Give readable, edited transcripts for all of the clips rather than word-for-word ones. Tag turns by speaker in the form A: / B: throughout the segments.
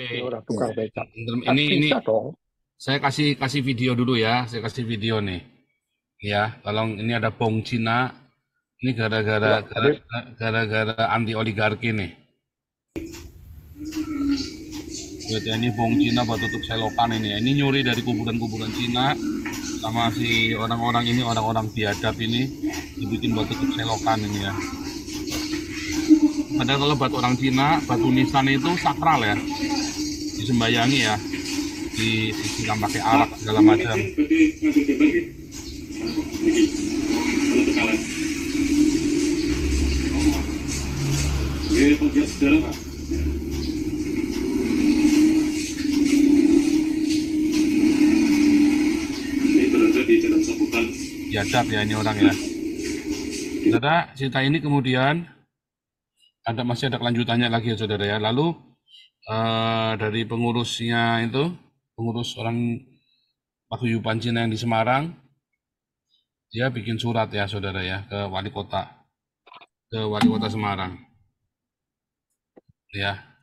A: jadi orang tukang becak. Kan
B: ini
A: bisa dong.
B: saya kasih video dulu ya. Saya kasih video nih. Ya, tolong ini ada Bong Cina. Ini
A: Ya, tapi
B: gara-gara anti oligarki nih. Lihat ya, ini Bong Cina buat tutup selokan ini ya. Ini nyuri dari kuburan-kuburan Cina sama si orang-orang ini, orang-orang biadab ini dibikin buat tutup selokan ini ya. Padahal kalau buat orang Cina, batu nisan itu sakral ya, disembayangi ya, disiram pakai arak segala macam. Biadab ya ini orang ya. Saudara, cerita ini kemudian masih ada kelanjutannya lagi ya saudara ya. Lalu dari pengurusnya itu, pengurus orang paguyuban Cina yang di Semarang, dia bikin surat ya saudara ya ke wali kota Semarang ya.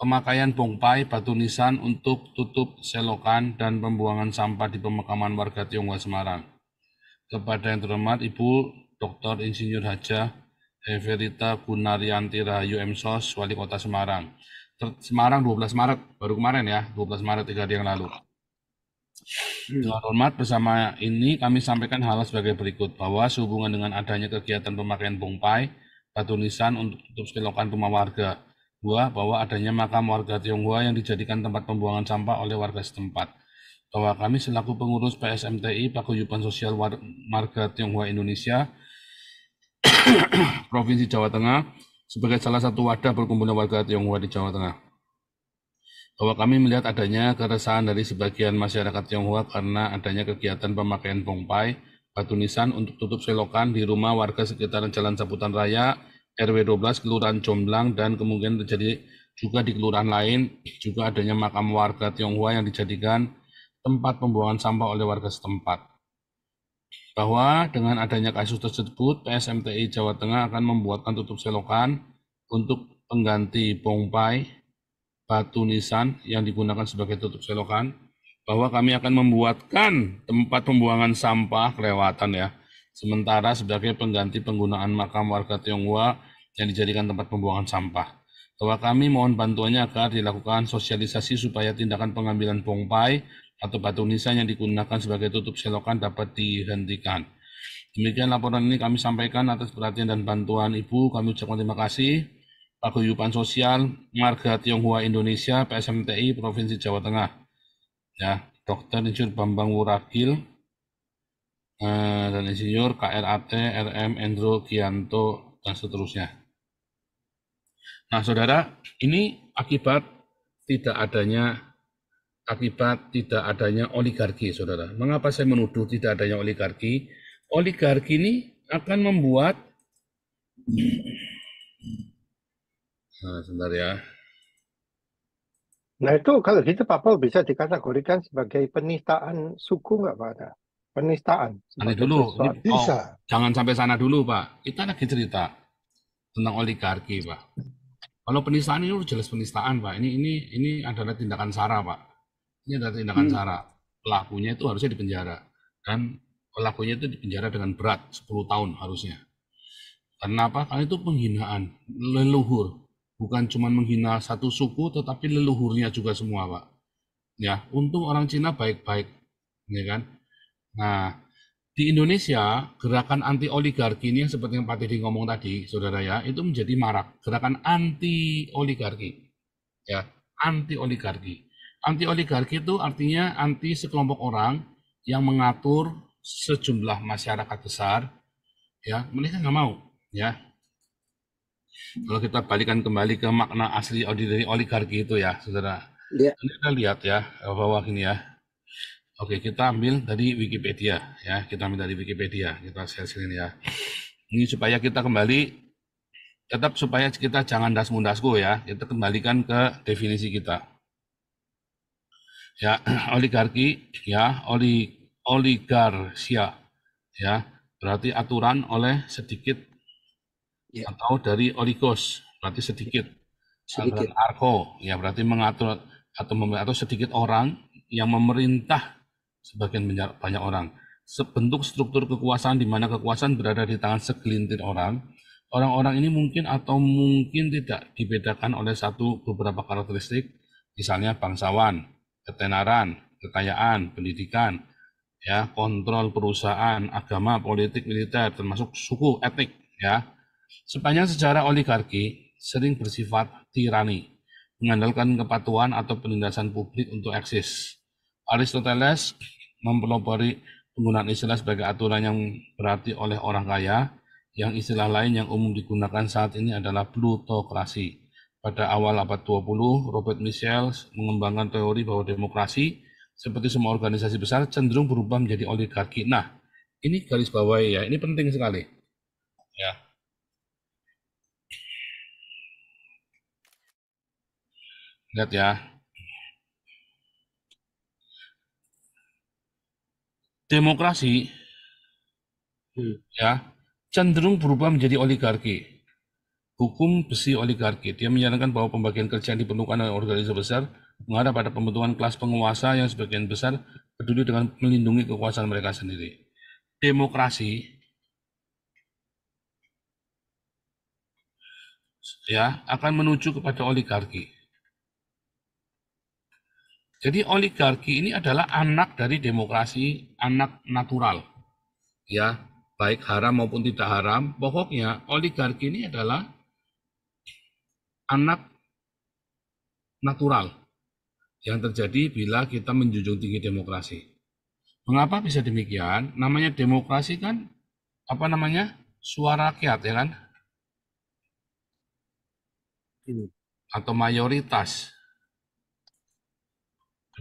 B: Pemakaian bongpai batu nisan untuk tutup selokan dan pembuangan sampah di pemakaman warga Tionghoa Semarang. Kepada yang terhormat Ibu Dr. Insinyur Hajah Heverita Gunaryanti Rahayu MSOS, Wali Kota Semarang. Semarang 12 Maret, baru kemarin ya, 12 Maret 3 hari yang lalu. Dengan hormat bersama ini kami sampaikan hal sebagai berikut, bahwa sehubungan dengan adanya kegiatan pemakaian bongpai batu nisan untuk tutup selokan rumah warga. Dua, bahwa adanya makam warga Tionghoa yang dijadikan tempat pembuangan sampah oleh warga setempat. Bahwa kami selaku pengurus PSMTI Paguyuban Sosial Marga Tionghoa Indonesia Provinsi Jawa Tengah sebagai salah satu wadah perkumpulan warga Tionghoa di Jawa Tengah. Bahwa kami melihat adanya keresahan dari sebagian masyarakat Tionghoa karena adanya kegiatan pemakaian bongpai batu nisan untuk tutup selokan di rumah warga sekitaran Jalan Saputan Raya RW 12 Kelurahan Jomblang, dan kemungkinan terjadi juga di kelurahan lain juga adanya makam warga Tionghoa yang dijadikan tempat pembuangan sampah oleh warga setempat. Bahwa dengan adanya kasus tersebut, PSMTI Jawa Tengah akan membuatkan tutup selokan untuk pengganti bongpai batu nisan yang digunakan sebagai tutup selokan. Bahwa kami akan membuatkan tempat pembuangan sampah kelewatan ya, sementara sebagai pengganti penggunaan makam warga Tionghoa yang dijadikan tempat pembuangan sampah. Bahwa kami mohon bantuannya agar dilakukan sosialisasi supaya tindakan pengambilan bongpai atau batu nisan yang digunakan sebagai tutup selokan dapat dihentikan. Demikian laporan ini kami sampaikan atas perhatian dan bantuan Ibu. Kami ucapkan terima kasih. Paguyuban Sosial Marga Tionghoa Indonesia PSMTI Provinsi Jawa Tengah. Ya, Dr. Insinyur Bambang Wuragil dan Insinyur KRAT RM Endro Gianto dan seterusnya. Nah, saudara, ini akibat tidak adanya oligarki, saudara. Mengapa saya menuduh tidak adanya oligarki? Oligarki ini akan membuat, sebentar ya.
A: nah itu kalau gitu Pak Paul bisa dikategorikan sebagai penistaan suku nggak Pak? Ada penistaan
B: Nanti
A: sebagai
B: dulu, ini
A: sesuatu. Bisa.
B: jangan sampai sana dulu, Pak. Kita lagi cerita tentang oligarki, Pak. Kalau penistaan ini udah jelas penistaan, Pak. Ini adalah tindakan SARA, Pak. Ini adalah tindakan SARA. Pelakunya itu harusnya dipenjara, dan pelakunya itu dipenjara dengan berat 10 tahun harusnya. Karena apa? Karena itu penghinaan leluhur. Bukan cuma menghina satu suku, tetapi leluhurnya juga semua, Pak. Ya, untung orang Cina baik-baik, ya kan? Nah, di Indonesia, gerakan anti oligarki ini yang seperti yang Pak Teddy ngomong tadi, saudara ya, itu menjadi marak. Gerakan anti oligarki, ya, anti oligarki. Anti oligarki itu artinya anti sekelompok orang yang mengatur sejumlah masyarakat besar, ya, mereka nggak mau, ya. Kalau kita balikan kembali ke makna asli dari oligarki itu ya, saudara.
A: Ya.
B: Ini kita lihat ya, bahwa gini ya. Oke, kita ambil dari Wikipedia ya, kita ambil dari Wikipedia, kita share ini ya. Ini supaya kita kembali, tetap supaya kita jangan dasmu-dasku ya, kita kembalikan ke definisi kita. Ya, oligarki ya, oligarsia ya, berarti aturan oleh sedikit, atau dari oligos berarti sedikit.
C: sedikit.
B: Anarko, ya berarti mengatur atau sedikit orang yang memerintah sebagian banyak orang. Sebentuk struktur kekuasaan di mana kekuasaan berada di tangan segelintir orang. Orang-orang ini mungkin atau mungkin tidak dibedakan oleh beberapa karakteristik, misalnya bangsawan, ketenaran, kekayaan, pendidikan, ya, kontrol perusahaan, agama, politik, militer, termasuk suku, etnik, ya. Sepanjang sejarah oligarki sering bersifat tirani, mengandalkan kepatuhan atau penindasan publik untuk eksis. Aristoteles mempelopori penggunaan istilah sebagai aturan yang berarti oleh orang kaya, yang istilah lain yang umum digunakan saat ini adalah plutokrasi. Pada awal abad 20, Robert Michel mengembangkan teori bahwa demokrasi, seperti semua organisasi besar, cenderung berubah menjadi oligarki. Nah, ini garis bawahi ya, ini penting sekali. Ya. Lihat ya. Demokrasi ya cenderung berubah menjadi oligarki. Hukum besi oligarki. Dia menyarankan bahwa pembagian kerja yang diperlukan oleh organisasi besar mengarah pada pembentukan kelas penguasa yang sebagian besar peduli dengan melindungi kekuasaan mereka sendiri. Demokrasi ya akan menuju kepada oligarki. Jadi oligarki ini adalah anak dari demokrasi, anak natural. Ya, baik haram maupun tidak haram, pokoknya oligarki ini adalah anak natural yang terjadi bila kita menjunjung tinggi demokrasi. Mengapa bisa demikian? Namanya demokrasi kan suara rakyat ya kan? Atau mayoritas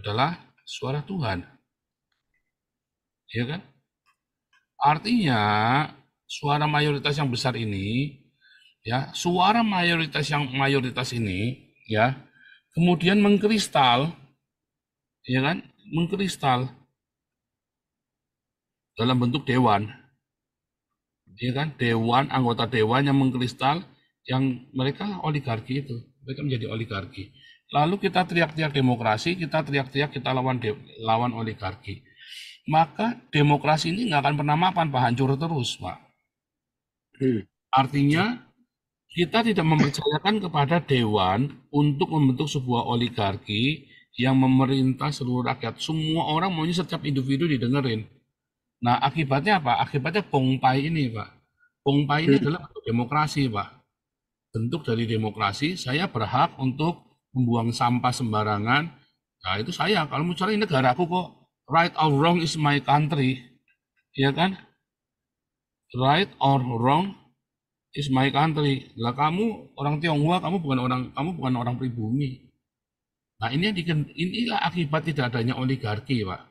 B: adalah suara Tuhan. Ya kan? Artinya suara mayoritas yang besar ini ya, suara mayoritas ini ya, kemudian mengkristal ya kan? Mengkristal dalam bentuk dewan. Ya kan? Dewan, anggota dewan yang mengkristal yang mereka oligarki itu. Mereka menjadi oligarki. Lalu kita teriak-teriak demokrasi, kita teriak-teriak kita lawan oligarki. Maka demokrasi ini nggak akan pernah mapan, Pak, hancur terus, Pak. Artinya kita tidak mempercayakan kepada dewan untuk membentuk sebuah oligarki yang memerintah seluruh rakyat. Semua orang maunya setiap individu didengerin. Nah, akibatnya apa? Akibatnya bongpai ini, Pak. Bongpai ini adalah bentuk demokrasi, Pak. Bentuk dari demokrasi, saya berhak untuk membuang sampah sembarangan. Nah, itu saya. Kalau mau cari negaraku kok. Right or wrong is my country. Ya kan? Right or wrong is my country. Lah kamu orang Tionghoa, kamu bukan orang pribumi. Nah, inilah akibat tidak adanya oligarki, Pak.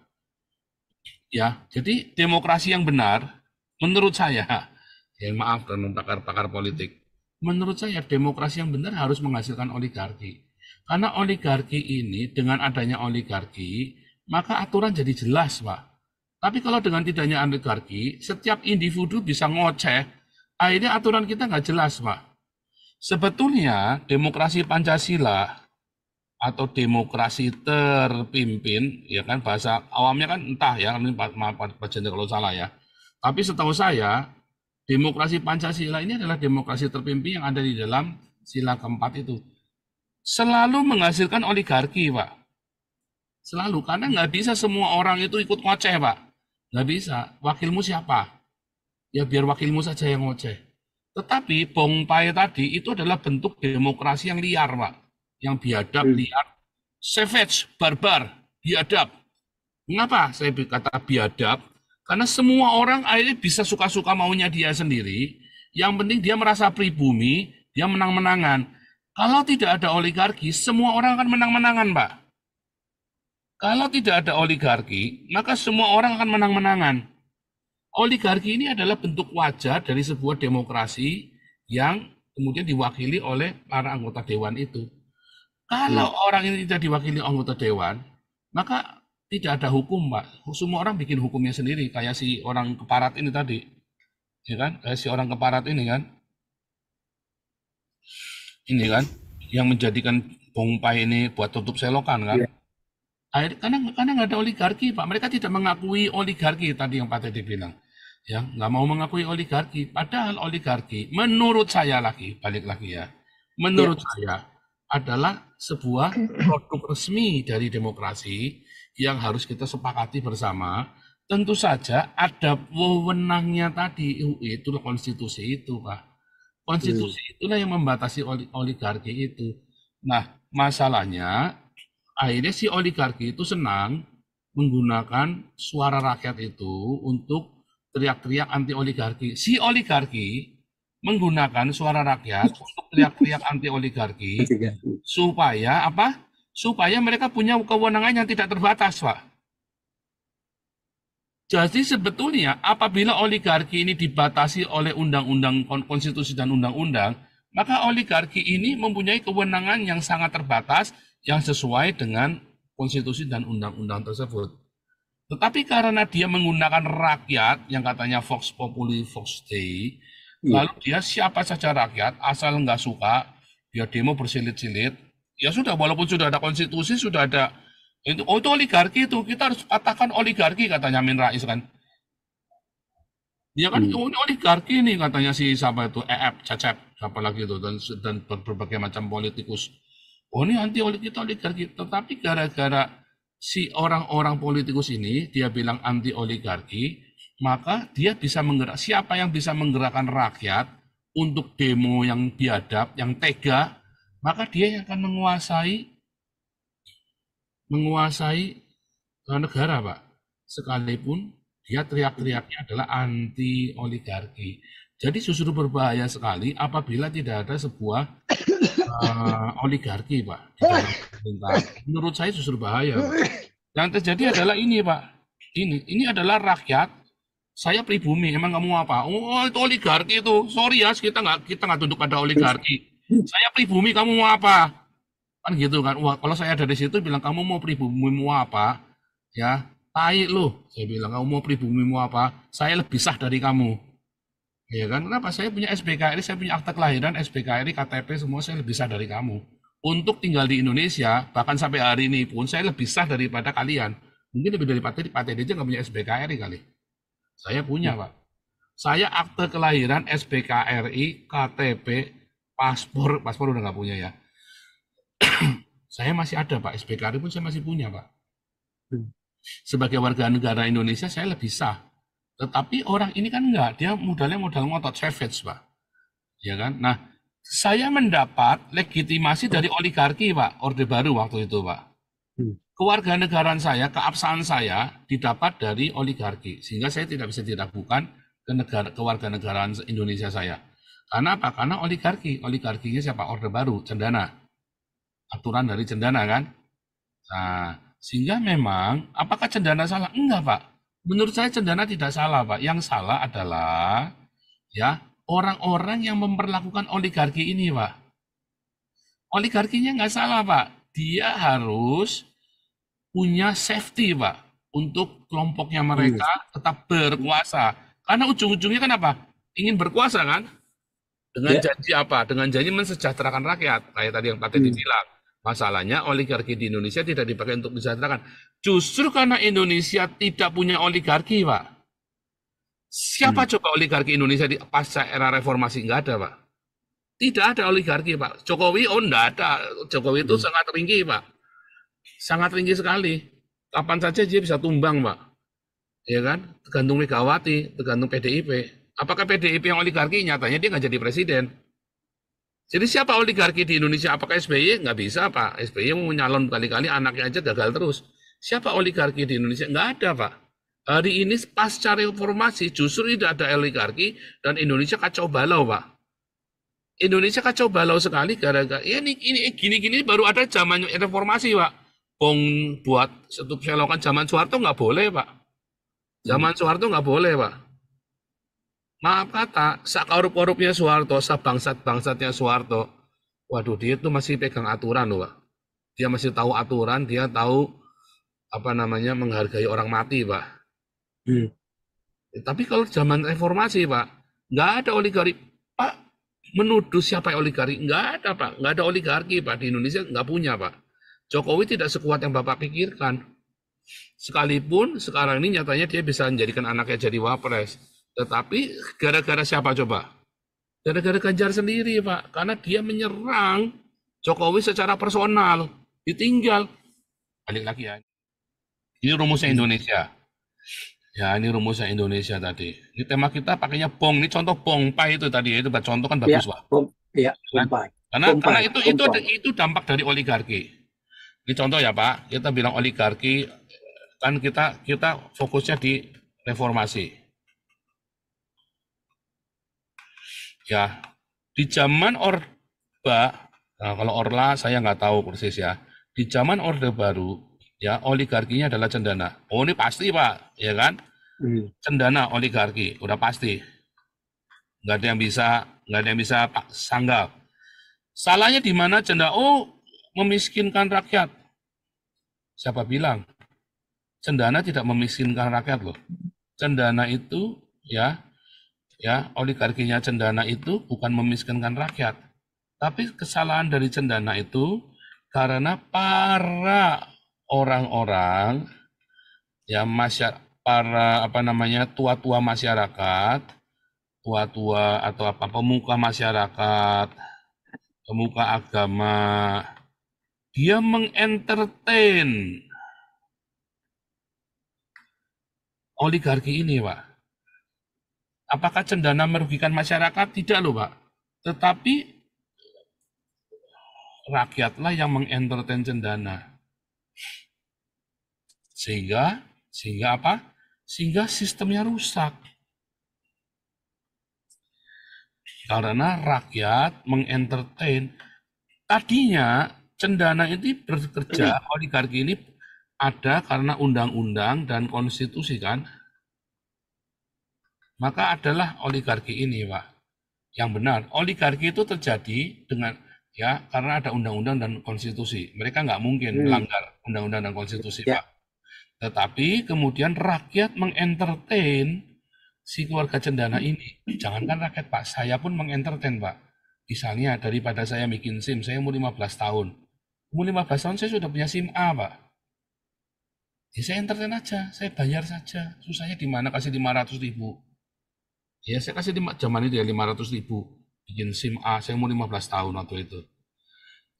B: Ya, jadi demokrasi yang benar menurut saya, ya maaf dan pakar-pakar politik. Menurut saya demokrasi yang benar harus menghasilkan oligarki. Karena oligarki ini dengan adanya oligarki maka aturan jadi jelas, Pak. Tapi kalau dengan tidaknya oligarki, setiap individu bisa ngoceh, akhirnya aturan kita nggak jelas, Pak. Sebetulnya demokrasi Pancasila atau demokrasi terpimpin, ya kan bahasa awamnya kan entah ya, maaf Pak Jenderal kalau salah ya. Tapi setahu saya, demokrasi Pancasila ini adalah demokrasi terpimpin yang ada di dalam sila keempat itu. Selalu menghasilkan oligarki, Pak. Selalu, karena nggak bisa semua orang itu ikut ngoceh, Pak. Nggak bisa. Wakilmu siapa? Ya biar wakilmu saja yang ngoceh. Tetapi bongpai tadi itu adalah bentuk demokrasi yang liar, Pak. Yang biadab, liar, savage, barbar, biadab. Mengapa saya kata biadab? Karena semua orang akhirnya bisa suka-suka maunya dia sendiri. Yang penting dia merasa pribumi, dia menang-menangan. Kalau tidak ada oligarki, semua orang akan menang-menangan, Pak. Kalau tidak ada oligarki, maka semua orang akan menang-menangan. Oligarki ini adalah bentuk wajah dari sebuah demokrasi yang kemudian diwakili oleh para anggota dewan itu. Kalau orang ini tidak diwakili anggota dewan, maka tidak ada hukum, Pak. Semua orang bikin hukumnya sendiri, kayak si orang keparat ini tadi. Ya kan? Kayak si orang keparat ini kan. Ini kan. yang menjadikan Bung Pai ini buat tutup selokan kan.
C: Iya.
B: Karena nggak ada oligarki, Pak. Mereka tidak mengakui oligarki tadi yang Pak Teddy bilang. Ya, nggak mau mengakui oligarki. Padahal oligarki, menurut saya lagi, balik lagi ya, menurut saya adalah sebuah produk resmi dari demokrasi yang harus kita sepakati bersama. Tentu saja ada wewenangnya tadi, itulah konstitusi itu, Pak. Konstitusi itulah yang membatasi oligarki itu. Nah, masalahnya akhirnya si oligarki itu senang menggunakan suara rakyat itu untuk teriak-teriak anti oligarki. Si oligarki menggunakan suara rakyat untuk teriak-teriak anti oligarki supaya apa? Supaya mereka punya kewenangan yang tidak terbatas, Pak. Jadi sebetulnya apabila oligarki ini dibatasi oleh undang-undang konstitusi dan undang-undang, maka oligarki ini mempunyai kewenangan yang sangat terbatas yang sesuai dengan konstitusi dan undang-undang tersebut. Tetapi karena dia menggunakan rakyat yang katanya Vox Populi, Vox Dei, lalu dia siapa saja rakyat, asal nggak suka, dia demo bersilit-silit, ya sudah, walaupun sudah ada konstitusi, sudah ada itu oligarki itu, kita harus katakan oligarki katanya Amin Rais kan. Dia kan ini oligarki nih katanya si siapa itu Cecep, siapa lagi itu dan berbagai macam politikus. Oh ini anti kita oligarki, tetapi gara-gara si orang-orang politikus ini dia bilang anti oligarki, maka dia bisa menggerak siapa yang bisa menggerakkan rakyat untuk demo yang biadab, yang tega, maka dia yang akan menguasai negara, Pak. Sekalipun dia teriak-teriaknya adalah anti oligarki. Jadi justru berbahaya sekali apabila tidak ada sebuah oligarki, Pak, di dalam pemerintahan. Menurut saya justru bahaya, Pak. Yang terjadi adalah ini, Pak. Ini adalah rakyat. Saya pribumi, emang kamu apa? Oh, itu oligarki itu. Sorry ya, kita nggak tunduk pada oligarki. Saya pribumi, kamu mau apa? Kan gitu kan. Wah, kalau saya dari situ bilang kamu mau pribumimu apa? Ya, tai lu. Saya bilang kamu mau pribumimu apa? Saya lebih sah dari kamu. Ya kan? Kenapa? Saya punya SBKRI, saya punya akta kelahiran, SBKRI, KTP semua saya lebih sah dari kamu. Untuk tinggal di Indonesia, bahkan sampai hari ini pun saya lebih sah daripada kalian. Mungkin lebih dari Pak Teddy aja nggak punya SBKRI kali. Saya punya, Pak. Saya akte kelahiran, SBKRI, KTP, paspor udah nggak punya ya. Saya masih ada, Pak. SBKRI pun saya masih punya, Pak. Sebagai warga negara Indonesia, saya lebih sah. Tetapi orang ini kan enggak. Dia modal ngotot, savage, Pak. Ya kan? Nah, saya mendapat legitimasi dari oligarki, Pak. Orde Baru waktu itu, Pak. Kewarganegaraan saya, keabsahan saya didapat dari oligarki. Sehingga saya tidak bisa diragukan kewarganegaraan Indonesia saya. Karena apa? Karena oligarki. Oligarkinya siapa? Orde Baru, Cendana. Aturan dari Cendana kan. Nah, sehingga memang apakah Cendana salah? Enggak, Pak. Menurut saya Cendana tidak salah, Pak. Yang salah adalah ya orang-orang yang memperlakukan oligarki ini, Pak. Oligarkinya nggak salah, Pak. Dia harus punya safety, Pak, untuk kelompoknya mereka tetap berkuasa. Karena ujung-ujungnya kan apa? Ingin berkuasa kan? Dengan janji apa? Dengan janji mensejahterakan rakyat. Kayak tadi yang Pak Teddy bilang. Masalahnya oligarki di Indonesia tidak dipakai untuk mensejahterakan. Justru karena Indonesia tidak punya oligarki, Pak. Siapa coba oligarki Indonesia di pasca era reformasi? Nggak ada, Pak. Tidak ada oligarki, Pak. Jokowi, nggak ada. Jokowi itu sangat tinggi, Pak. Sangat tinggi sekali. Kapan saja dia bisa tumbang, Pak. Ya kan? Tergantung Megawati, tergantung PDIP. Apakah PDIP yang oligarki? Nyatanya dia nggak jadi presiden. Jadi siapa oligarki di Indonesia? Apakah SBY? Nggak bisa, Pak. SBY mau nyalon kali-kali, anaknya aja gagal terus. Siapa oligarki di Indonesia? Nggak ada, Pak. Hari ini pasca reformasi justru tidak ada oligarki dan Indonesia kacau balau, Pak. Indonesia kacau balau sekali gara-gara ya ini gini-gini baru ada zaman reformasi, Pak. Bong buat setup selokan zaman Soeharto nggak boleh, Pak. Zaman Soeharto nggak boleh, Pak. Maaf kata, sakorup-korupnya Soeharto, sabangsat-bangsatnya Soeharto, waduh dia itu masih pegang aturan loh, Pak. Dia masih tahu aturan, dia tahu apa namanya menghargai orang mati, Pak. Tapi kalau zaman reformasi, Pak, nggak ada oligarki, Pak. Menuduh siapa yang oligarki? Nggak ada, Pak. Nggak ada oligarki, Pak. Di Indonesia nggak punya, Pak. Jokowi tidak sekuat yang Bapak pikirkan. Sekalipun sekarang ini nyatanya dia bisa menjadikan anaknya jadi wapres. Tetapi gara-gara siapa coba? Gara-gara Ganjar sendiri, Pak. Karena dia menyerang Jokowi secara personal. Ditinggal. Balik lagi ya. Ini rumusnya
A: Hmm.
B: Indonesia. Ya, ini rumusnya Indonesia tadi. Ini tema kita pakainya bong. Ini contoh bongpai itu tadi. Itu buat contoh kan
A: Ya,
B: bagus, Pak.
A: ya,
B: Kan?
A: Bombay.
B: Karena
A: Bombay, Bombay.
B: itu dampak dari oligarki. Ini contoh ya, Pak. Kita bilang oligarki kan kita fokusnya di reformasi. Ya, di zaman nah kalau Orla saya nggak tahu persis ya. Di zaman Orde Baru, ya oligarkinya adalah cendana. Oh ini pasti Pak, ya kan?
A: Hmm.
B: Cendana oligarki, udah pasti. Nggak ada yang bisa, nggak ada yang bisa Pak sanggah. Salahnya di mana cendana? Oh, memiskinkan rakyat. Siapa bilang? Cendana tidak memiskinkan rakyat loh. Cendana itu ya oligarkinya cendana itu bukan memiskinkan rakyat. Tapi kesalahan dari cendana itu karena para orang-orang ya para apa namanya tua-tua masyarakat, tua-tua atau apa pemuka masyarakat, pemuka agama, dia mengentertain oligarki ini, Pak. Apakah cendana merugikan masyarakat? Tidak loh, Pak. Tetapi rakyatlah yang mengentertain cendana. Sehingga apa? Sehingga sistemnya rusak. Karena rakyat mengentertain. Tadinya cendana ini bekerja, oligarki ini ada karena undang-undang dan konstitusi kan. Maka adalah oligarki ini, Pak. Yang benar, oligarki itu terjadi dengan ya karena ada undang-undang dan konstitusi. Mereka nggak mungkin
A: Hmm.
B: melanggar undang-undang dan konstitusi,
A: Ya.
B: Pak. Tetapi kemudian rakyat mengentertain si keluarga cendana ini. Jangankan rakyat, Pak, saya pun mengentertain, Pak. Misalnya daripada saya bikin SIM, saya umur 15 tahun. Umur 15 tahun saya sudah punya SIM A, Pak. Ya saya entertain aja, saya bayar saja. Susahnya di mana kasih 500.000. Ya saya kasih zaman itu ya 500.000. Bikin SIM A, saya umur 15 tahun waktu itu.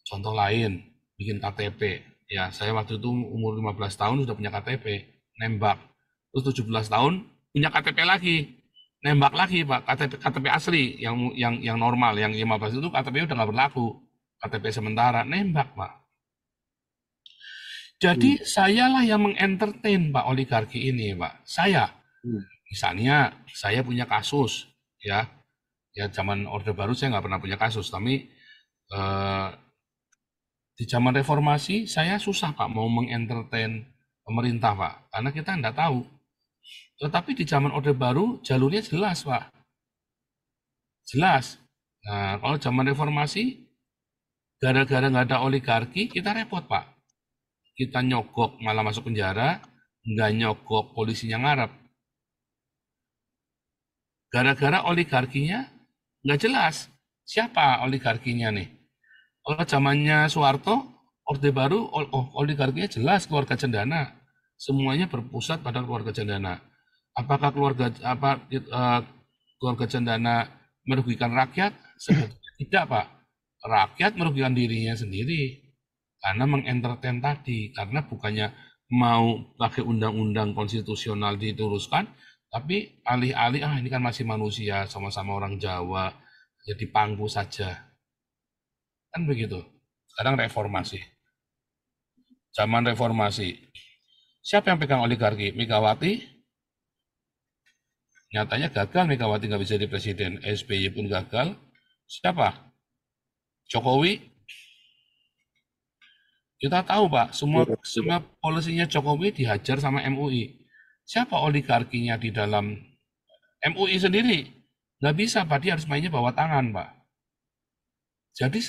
B: Contoh lain, bikin KTP. Ya, saya waktu itu umur 15 tahun sudah punya KTP, nembak. Terus 17 tahun punya KTP lagi. Nembak lagi, Pak. KTP asli yang normal, yang 15 itu KTP udah nggak berlaku. KTP sementara, nembak, Pak.
A: Hmm.
B: Jadi sayalah yang mengentertain Pak oligarki ini, Pak. Saya.
A: Hmm.
B: Misalnya saya punya kasus, ya. Ya zaman Orde Baru saya nggak pernah punya kasus, tapi eh, di zaman reformasi, saya susah Pak mau mengentertain pemerintah Pak, karena kita nggak tahu. Tetapi di zaman Orde Baru, jalurnya jelas Pak, jelas. Nah, kalau zaman reformasi, gara-gara nggak ada oligarki, kita repot Pak. Kita nyogok malah masuk penjara, nggak nyogok polisinya ngarep. Gara-gara oligarkinya nggak jelas. Siapa oligarkinya nih? Kalau zamannya Soeharto, Orde Baru, oligarkinya jelas keluarga cendana. Semuanya berpusat pada keluarga cendana. Apakah keluarga cendana merugikan rakyat? Sebetulnya tidak, Pak. Rakyat merugikan dirinya sendiri karena mengentertain tadi. Karena bukannya mau pakai undang-undang konstitusional dituruskan, tapi alih-alih ini kan masih manusia, sama-sama orang Jawa, jadi pangku saja. Kan begitu. Sekarang reformasi. Zaman reformasi. Siapa yang pegang oligarki? Megawati. Nyatanya gagal Megawati nggak bisa jadi presiden. SBY pun gagal. Siapa? Jokowi. Kita tahu Pak, semua
A: Tidak, tidak.
B: semua polisinya Jokowi dihajar sama MUI. Siapa oligarkinya di dalam MUI sendiri? Nggak bisa Pak, dia harus mainnya bawah tangan Pak. Jadi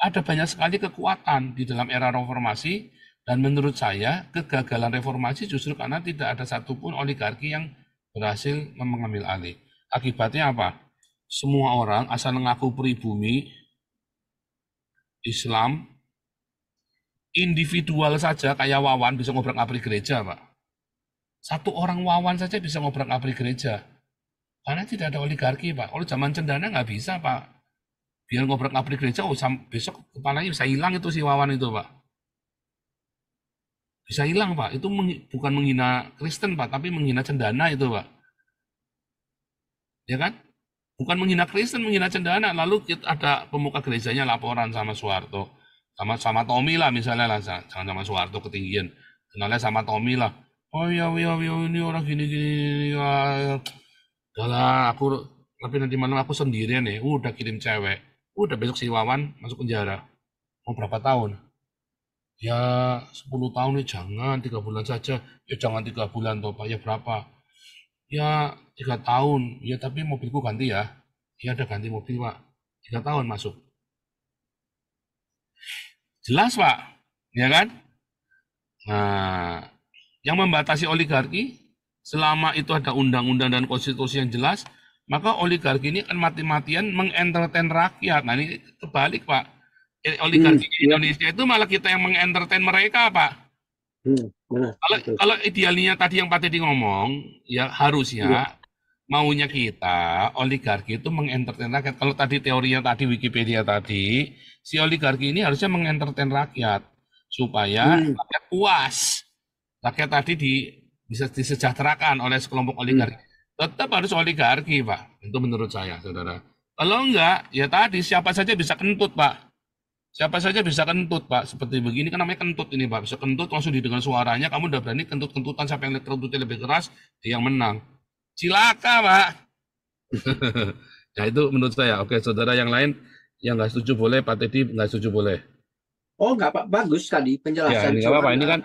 B: ada banyak sekali kekuatan di dalam era reformasi dan menurut saya kegagalan reformasi justru karena tidak ada satupun oligarki yang berhasil mengambil alih. Akibatnya apa? semua orang asal ngaku pribumi, Islam, individual saja kayak Wawan bisa ngobrak-abrik gereja, Pak. Satu orang Wawan saja bisa ngobrak-abrik gereja. Karena tidak ada oligarki, Pak. Kalau zaman cendana nggak bisa, Pak. Biar ngobrak-abrik gereja, besok kepalanya bisa hilang itu si Wawan itu, Pak. Bisa hilang, Pak. Itu bukan menghina Kristen, Pak, tapi menghina cendana itu, Pak. Ya kan? Bukan menghina Kristen, menghina cendana. Lalu ada pemuka gerejanya laporan sama Soeharto. Sama Tommy lah misalnya lah. Jangan sama Soeharto ketinggian. Kenalnya sama Tommy lah. Oh iya, iya, iya, ini orang gini-gini. Ya. Udah lah, tapi nanti malam aku sendirian nih. Udah kirim cewek. Udah besok si Wawan masuk penjara. Mau berapa tahun? Ya 10 tahun nih, jangan 3 bulan saja. Ya jangan 3 bulan toh Pak, ya berapa? Ya 3 tahun. Ya tapi mobilku ganti ya. Ya ada ganti mobil Pak. 3 tahun masuk. Jelas Pak, ya kan? Nah, yang membatasi oligarki, selama itu ada undang-undang dan konstitusi yang jelas, maka oligarki ini akan mati-matian mengentertain rakyat. Nah ini kebalik Pak. Oligarki di
A: Ya.
B: Indonesia itu malah kita yang mengentertain mereka Pak.
A: Benar.
B: Kalau
A: Betul.
B: kalau idealnya tadi yang Pak Teddy ngomong, ya
A: Ya.
B: harusnya maunya kita oligarki itu mengentertain rakyat. Kalau tadi teorinya tadi Wikipedia tadi, si oligarki ini harusnya mengentertain rakyat supaya
A: Hmm.
B: rakyat puas. Rakyat tadi bisa disejahterakan oleh sekelompok oligarki. Tetap harus oligarki, Pak. Itu menurut saya, saudara. Kalau enggak, ya tadi siapa saja bisa kentut, Pak. Siapa saja bisa kentut, Pak. Seperti begini kan namanya kentut ini, Pak. Bisa kentut langsung didengar suaranya, kamu udah berani kentut-kentutan siapa yang kentutnya lebih keras, dia yang menang. Cilaka, Pak. Nah, itu menurut saya. Oke, saudara yang lain yang nggak setuju boleh, Pak Teddy nggak setuju boleh.
C: Oh, nggak Pak, bagus tadi
B: Ya,
C: penjelasan.
B: ini nggak apa-apa.
C: Cuman,
B: Ini kan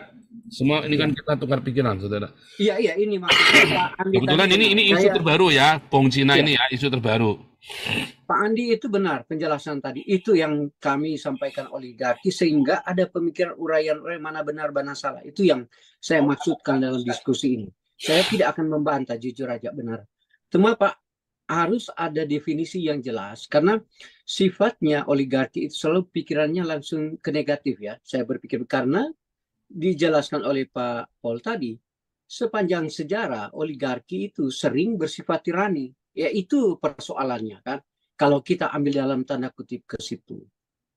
B: semua ini kan
C: iya,
B: kita tukar pikiran, saudara.
C: iya, ini maksudnya Pak Andi tadi
B: Kebetulan ini
C: benar.
B: isu terbaru ya, Bong Cina
C: Iya,
B: ini ya, isu terbaru.
C: Pak Andi itu benar penjelasan tadi. Itu yang kami sampaikan oligarki sehingga ada pemikiran uraian mana benar mana salah. Itu yang saya maksudkan dalam diskusi ini. Saya tidak akan membantah, jujur aja benar. Cuma Pak, harus ada definisi yang jelas karena sifatnya oligarki itu selalu pikirannya langsung ke negatif ya. Saya berpikir karena dijelaskan oleh Pak Paul tadi, sepanjang sejarah oligarki itu sering bersifat tirani. Ya itu persoalannya kan. Kalau kita ambil dalam tanda kutip ke situ.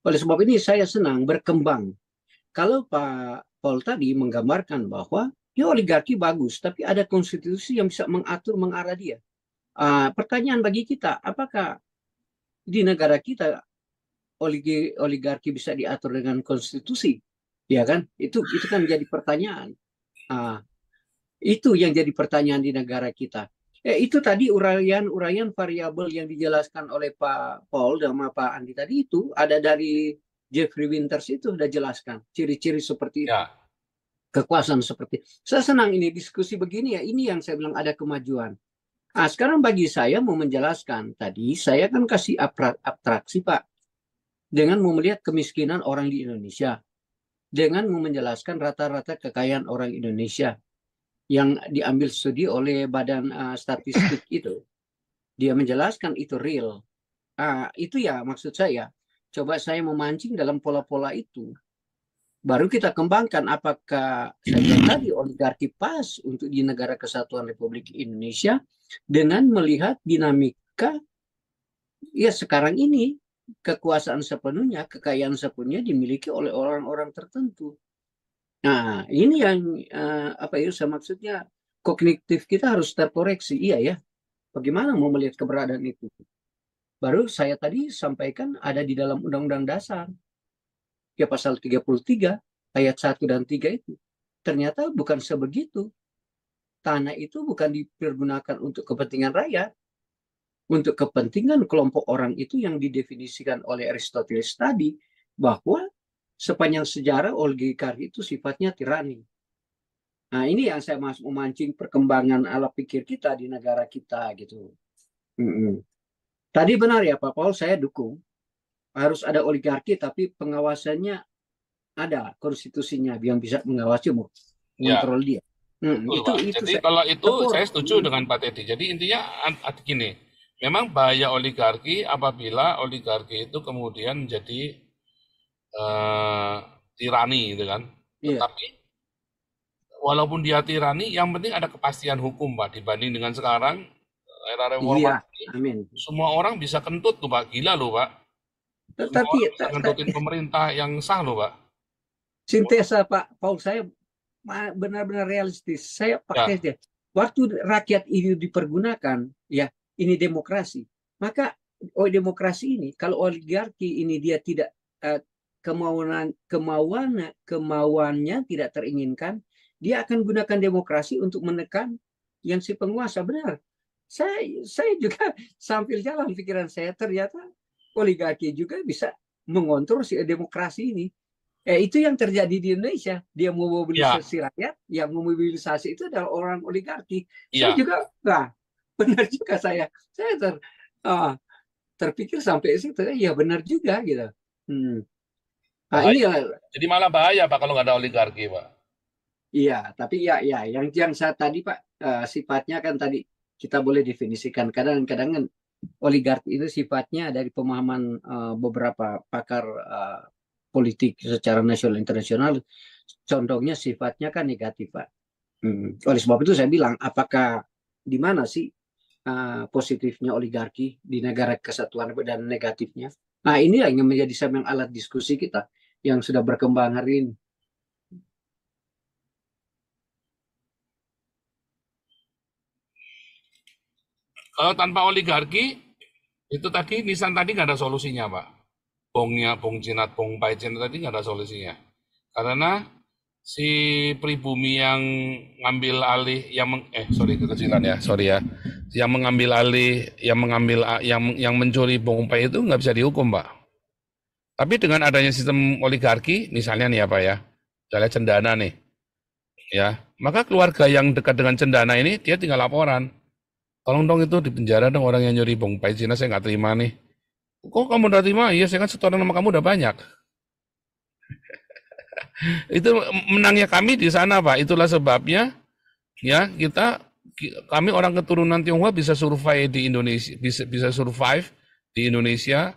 C: Oleh sebab ini saya senang berkembang. Kalau Pak Paul tadi menggambarkan bahwa ya oligarki bagus, tapi ada konstitusi yang bisa mengatur mengarah dia. Pertanyaan bagi kita, apakah di negara kita oligarki bisa diatur dengan konstitusi? Ya kan? Itu kan jadi pertanyaan. Itu yang jadi pertanyaan di negara kita. Itu tadi uraian variabel yang dijelaskan oleh Pak Paul dan Pak Andi tadi itu ada dari Jeffrey Winters itu sudah jelaskan ciri-ciri seperti itu.
B: Ya,
C: Kekuasaan seperti itu. Saya senang ini diskusi begini ya. Ini yang saya bilang ada kemajuan. Sekarang bagi saya mau menjelaskan tadi saya kan kasih abstraksi Pak dengan mau melihat kemiskinan orang di Indonesia dengan mau menjelaskan rata-rata kekayaan orang Indonesia yang diambil studi oleh Badan Statistik itu. Dia menjelaskan itu real. Itu ya maksud saya. Coba saya memancing dalam pola-pola itu. Baru kita kembangkan apakah saya bilang tadi oligarki pas untuk di negara kesatuan Republik Indonesia dengan melihat dinamika ya sekarang ini kekuasaan sepenuhnya, kekayaan sepenuhnya dimiliki oleh orang-orang tertentu. Nah, ini yang saya maksudnya kognitif kita harus terkoreksi. Iya ya. Bagaimana mau melihat keberadaan itu? Baru saya tadi sampaikan ada di dalam Undang-Undang Dasar. Ya pasal 33 ayat 1 dan 3 itu. Ternyata bukan sebegitu. Tanah itu bukan dipergunakan untuk kepentingan rakyat. Untuk kepentingan kelompok orang itu yang didefinisikan oleh Aristoteles tadi. Bahwa sepanjang sejarah oligarki itu sifatnya tirani. Nah ini yang saya mau memancing perkembangan ala pikir kita di negara kita gitu. Tadi benar ya Pak Paul, saya dukung. Harus ada oligarki tapi pengawasannya ada konstitusinya yang bisa mengawasi
B: ya,
C: mengontrol dia.
B: betul, Pak.
C: Itu
B: Jadi
C: saya
B: kalau itu
C: support.
B: saya setuju dengan Pak Teddy. Jadi intinya gini, memang bahaya oligarki apabila oligarki itu kemudian menjadi tirani gitu kan.
C: Iya,
B: Tetapi walaupun dia tirani, yang penting ada kepastian hukum, Pak. Dibanding dengan sekarang, era
C: iya,
B: reformasi,
C: amin.
B: semua orang bisa kentut tuh, Pak. Gila loh, Pak. Semua
C: Tetapi
B: orang bisa ngentutin pemerintah yang sah loh, Pak.
C: sintesa Pak Paul saya benar-benar realistis. Saya pakai
B: Ya,
C: dia. Waktu rakyat ini dipergunakan, ya ini demokrasi. Maka demokrasi ini, kalau oligarki ini dia tidak kemauannya tidak teringinkan, dia akan gunakan demokrasi untuk menekan yang si penguasa. Benar. Saya juga sambil jalan pikiran saya ternyata oligarki juga bisa mengontrol si demokrasi ini. Itu yang terjadi di Indonesia. Dia
B: ya,
C: memobilisasi rakyat, yang memobilisasi itu adalah orang oligarki. Saya
B: iya.
C: juga, benar juga saya. Saya terpikir sampai situ, ya benar juga gitu. Nah, ini
B: Bahaya. Jadi malah bahaya, Pak, kalau nggak ada oligarki, Pak.
C: iya, tapi ya yang saya tadi Pak sifatnya kan tadi kita boleh definisikan kadang-kadang kan oligarki itu sifatnya dari pemahaman beberapa pakar politik secara nasional internasional contohnya sifatnya kan negatif Pak. Oleh sebab itu saya bilang apakah di mana sih positifnya oligarki di negara kesatuan dan negatifnya? Nah ini yang menjadi sebuah alat diskusi kita yang sudah berkembang hari ini.
B: Kalau tanpa oligarki, itu tadi, Nisan tadi nggak ada solusinya, Pak. Bong Jinat, Bong Paijen tadi nggak ada solusinya. Karena si pribumi yang ngambil alih, sorry kekecilan ya, sorry ya. Yang mengambil alih, yang mencuri Bong Pai itu nggak bisa dihukum, Pak. Tapi dengan adanya sistem oligarki, misalnya nih apa ya, misalnya Cendana nih, ya, maka keluarga yang dekat dengan Cendana ini dia tinggal laporan. Tolong dong itu di penjara dong orang yang nyuri Bong Pai Cina, saya nggak terima nih. Kok kamu udah terima? Iya, saya kan setoran sama kamu udah banyak. Itu menangnya kami di sana, Pak. Itulah sebabnya ya kami orang keturunan Tionghoa bisa survive di Indonesia, bisa survive di Indonesia.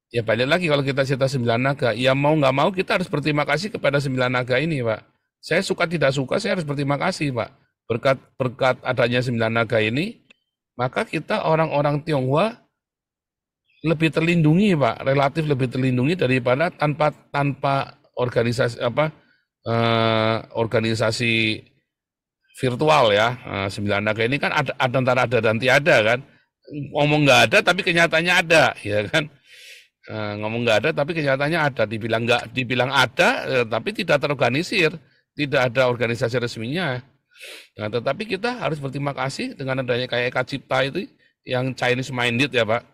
B: Ya balik lagi kalau kita cerita Sembilan Naga, ya mau nggak mau kita harus berterima kasih kepada Sembilan Naga ini, Pak. Saya suka tidak suka, saya harus berterima kasih, Pak. Berkat adanya Sembilan Naga ini, maka kita orang-orang Tionghoa lebih terlindungi, Pak, relatif lebih terlindungi daripada tanpa organisasi virtual ya. Sembilan Naga ini kan ada antara ada dan tiada kan. Ngomong nggak ada tapi kenyataannya ada, ya kan. Ngomong nggak ada tapi kenyataannya ada. Dibilang ada tapi tidak terorganisir, tidak ada organisasi resminya. Nah, tetapi kita harus berterima kasih dengan adanya kayak Eka Cipta itu yang Chinese minded ya, Pak.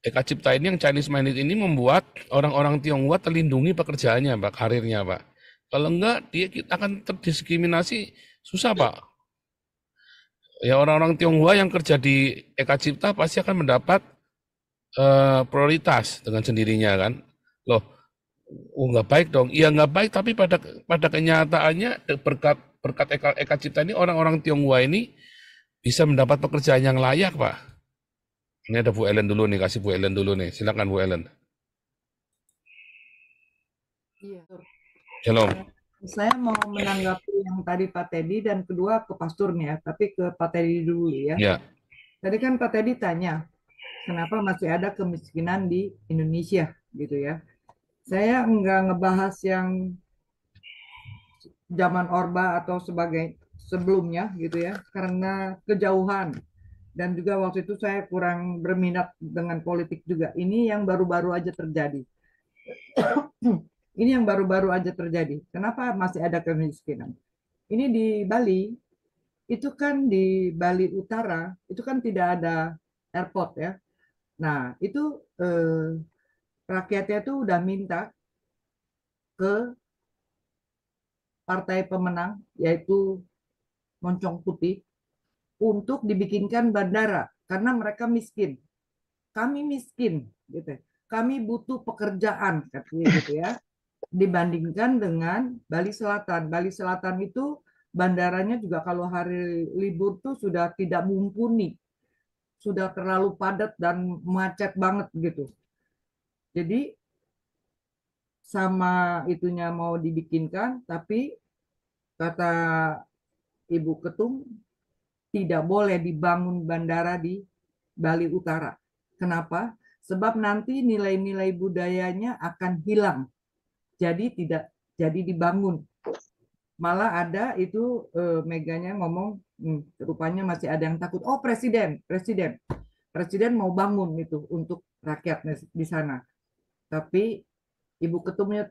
B: Eka Cipta ini yang Chinese minded ini membuat orang-orang Tionghoa terlindungi pekerjaannya, Pak, karirnya, Pak. Kalau enggak, kita akan terdiskriminasi, susah, Pak. Ya orang-orang Tionghoa yang kerja di Eka Cipta pasti akan mendapat prioritas dengan sendirinya kan. Loh, nggak baik dong. Iya nggak baik, tapi pada kenyataannya berkat Eka Cipta ini orang-orang Tionghoa ini bisa mendapat pekerjaan yang layak, Pak. Ini ada Bu Ellen dulu nih, kasih Bu Ellen dulu nih. Silakan Bu Ellen.
D: Iya.
B: Shalom.
D: Saya mau menanggapi yang tadi Pak Teddy dan kedua ke pasturnya, tapi ke Pak Teddy dulu ya.
B: Ya,
D: Tadi kan Pak Teddy tanya, kenapa masih ada kemiskinan di Indonesia gitu ya. Saya nggak ngebahas yang zaman Orba atau sebelumnya gitu ya, karena kejauhan. Dan juga waktu itu saya kurang berminat dengan politik juga. Ini yang baru-baru aja terjadi. Ini yang baru-baru aja terjadi. Kenapa masih ada kemiskinan? Ini di Bali, itu kan di Bali Utara, itu kan tidak ada airport ya. Nah, itu rakyatnya tuh udah minta ke partai pemenang, yaitu Moncong Putih, untuk dibikinkan bandara karena mereka miskin. Kami miskin gitu. Kami butuh pekerjaan katanya gitu ya. Dibandingkan dengan Bali Selatan. Bali Selatan itu bandaranya juga kalau hari libur tuh sudah tidak mumpuni. sudah terlalu padat dan macet banget gitu. Jadi sama itunya mau dibikinkan, tapi kata Ibu Ketum tidak boleh dibangun bandara di Bali Utara. Kenapa? Sebab nanti nilai-nilai budayanya akan hilang. Jadi tidak jadi dibangun. Malah ada itu Meganya ngomong, rupanya masih ada yang takut. Oh, presiden mau bangun itu untuk rakyatnya di sana. Tapi Ibu Ketumnya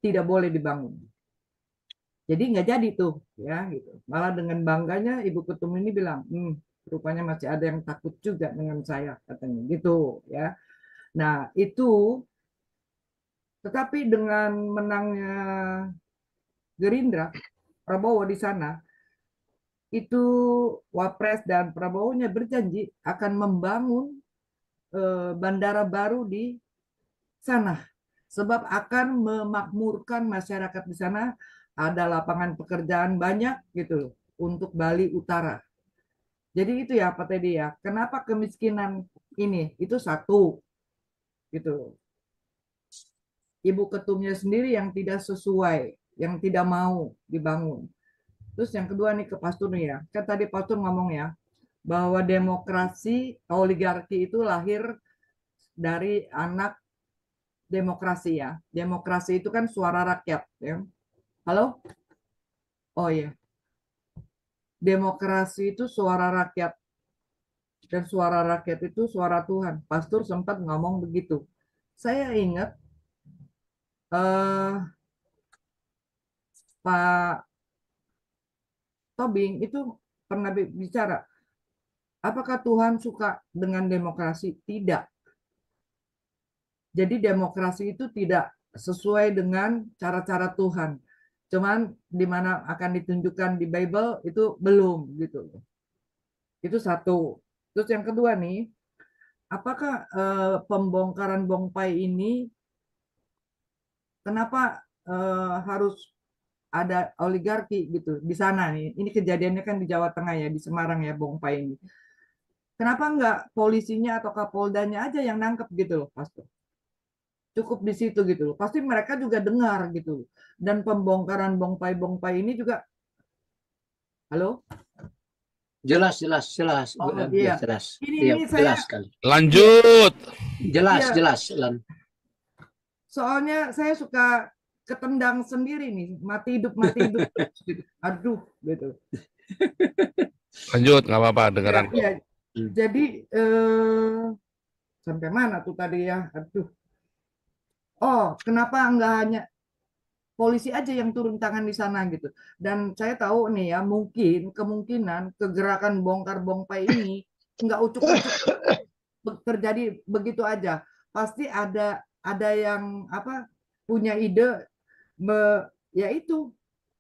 D: tidak boleh dibangun. Jadi nggak jadi tuh, ya gitu. Malah dengan bangganya Ibu Ketum ini bilang, rupanya masih ada yang takut juga dengan saya, katanya gitu, ya. Nah itu, tetapi dengan menangnya Gerindra, Prabowo di sana, itu Wapres dan Prabowo-nya berjanji akan membangun bandara baru di sana, sebab akan memakmurkan masyarakat di sana, ada lapangan pekerjaan banyak gitu loh untuk Bali Utara. Jadi itu ya Pak Teddy ya, kenapa kemiskinan ini itu satu gitu. Ibu Ketumnya sendiri yang tidak sesuai, yang tidak mau dibangun. Terus yang kedua nih ke Pastor nih ya, kan tadi Pastor ngomong ya bahwa demokrasi oligarki itu lahir dari anak demokrasi ya. Demokrasi itu kan suara rakyat ya. Halo? Oh iya. Demokrasi itu suara rakyat. Dan suara rakyat itu suara Tuhan. Pastor sempat ngomong begitu. Saya ingat Pak Tobing itu pernah bicara, apakah Tuhan suka dengan demokrasi? Tidak. Jadi demokrasi itu tidak sesuai dengan cara-cara Tuhan. Cuman di mana akan ditunjukkan di Bible itu belum gitu. Itu satu. Terus yang kedua nih, apakah pembongkaran Bongpai ini kenapa harus ada oligarki gitu di sana nih? Ini kejadiannya kan di Jawa Tengah ya, di Semarang ya Bongpai ini. Kenapa enggak polisinya atau Kapoldanya aja yang nangkep gitu loh, Pastor? Cukup di situ gitu loh. Pasti mereka juga dengar gitu. Dan pembongkaran Bongpai ini juga, halo?
C: Jelas.
D: Oh
C: Ya,
D: iya.
C: jelas.
D: Ini
C: Jelas
D: saya
C: sekali.
B: Lanjut.
C: Jelas, Lan.
D: Soalnya saya suka ketendang sendiri nih, mati hidup. Gitu. Aduh, gitu.
B: Lanjut, nggak apa-apa, dengeran kok.
D: Ya, jadi sampai mana tuh tadi ya? Aduh. Oh, kenapa enggak hanya polisi aja yang turun tangan di sana gitu? Dan saya tahu nih ya, kemungkinan kegerakan bongkar Bongpai ini enggak ucuk-ucuk terjadi begitu aja. Pasti ada yang punya ide yaitu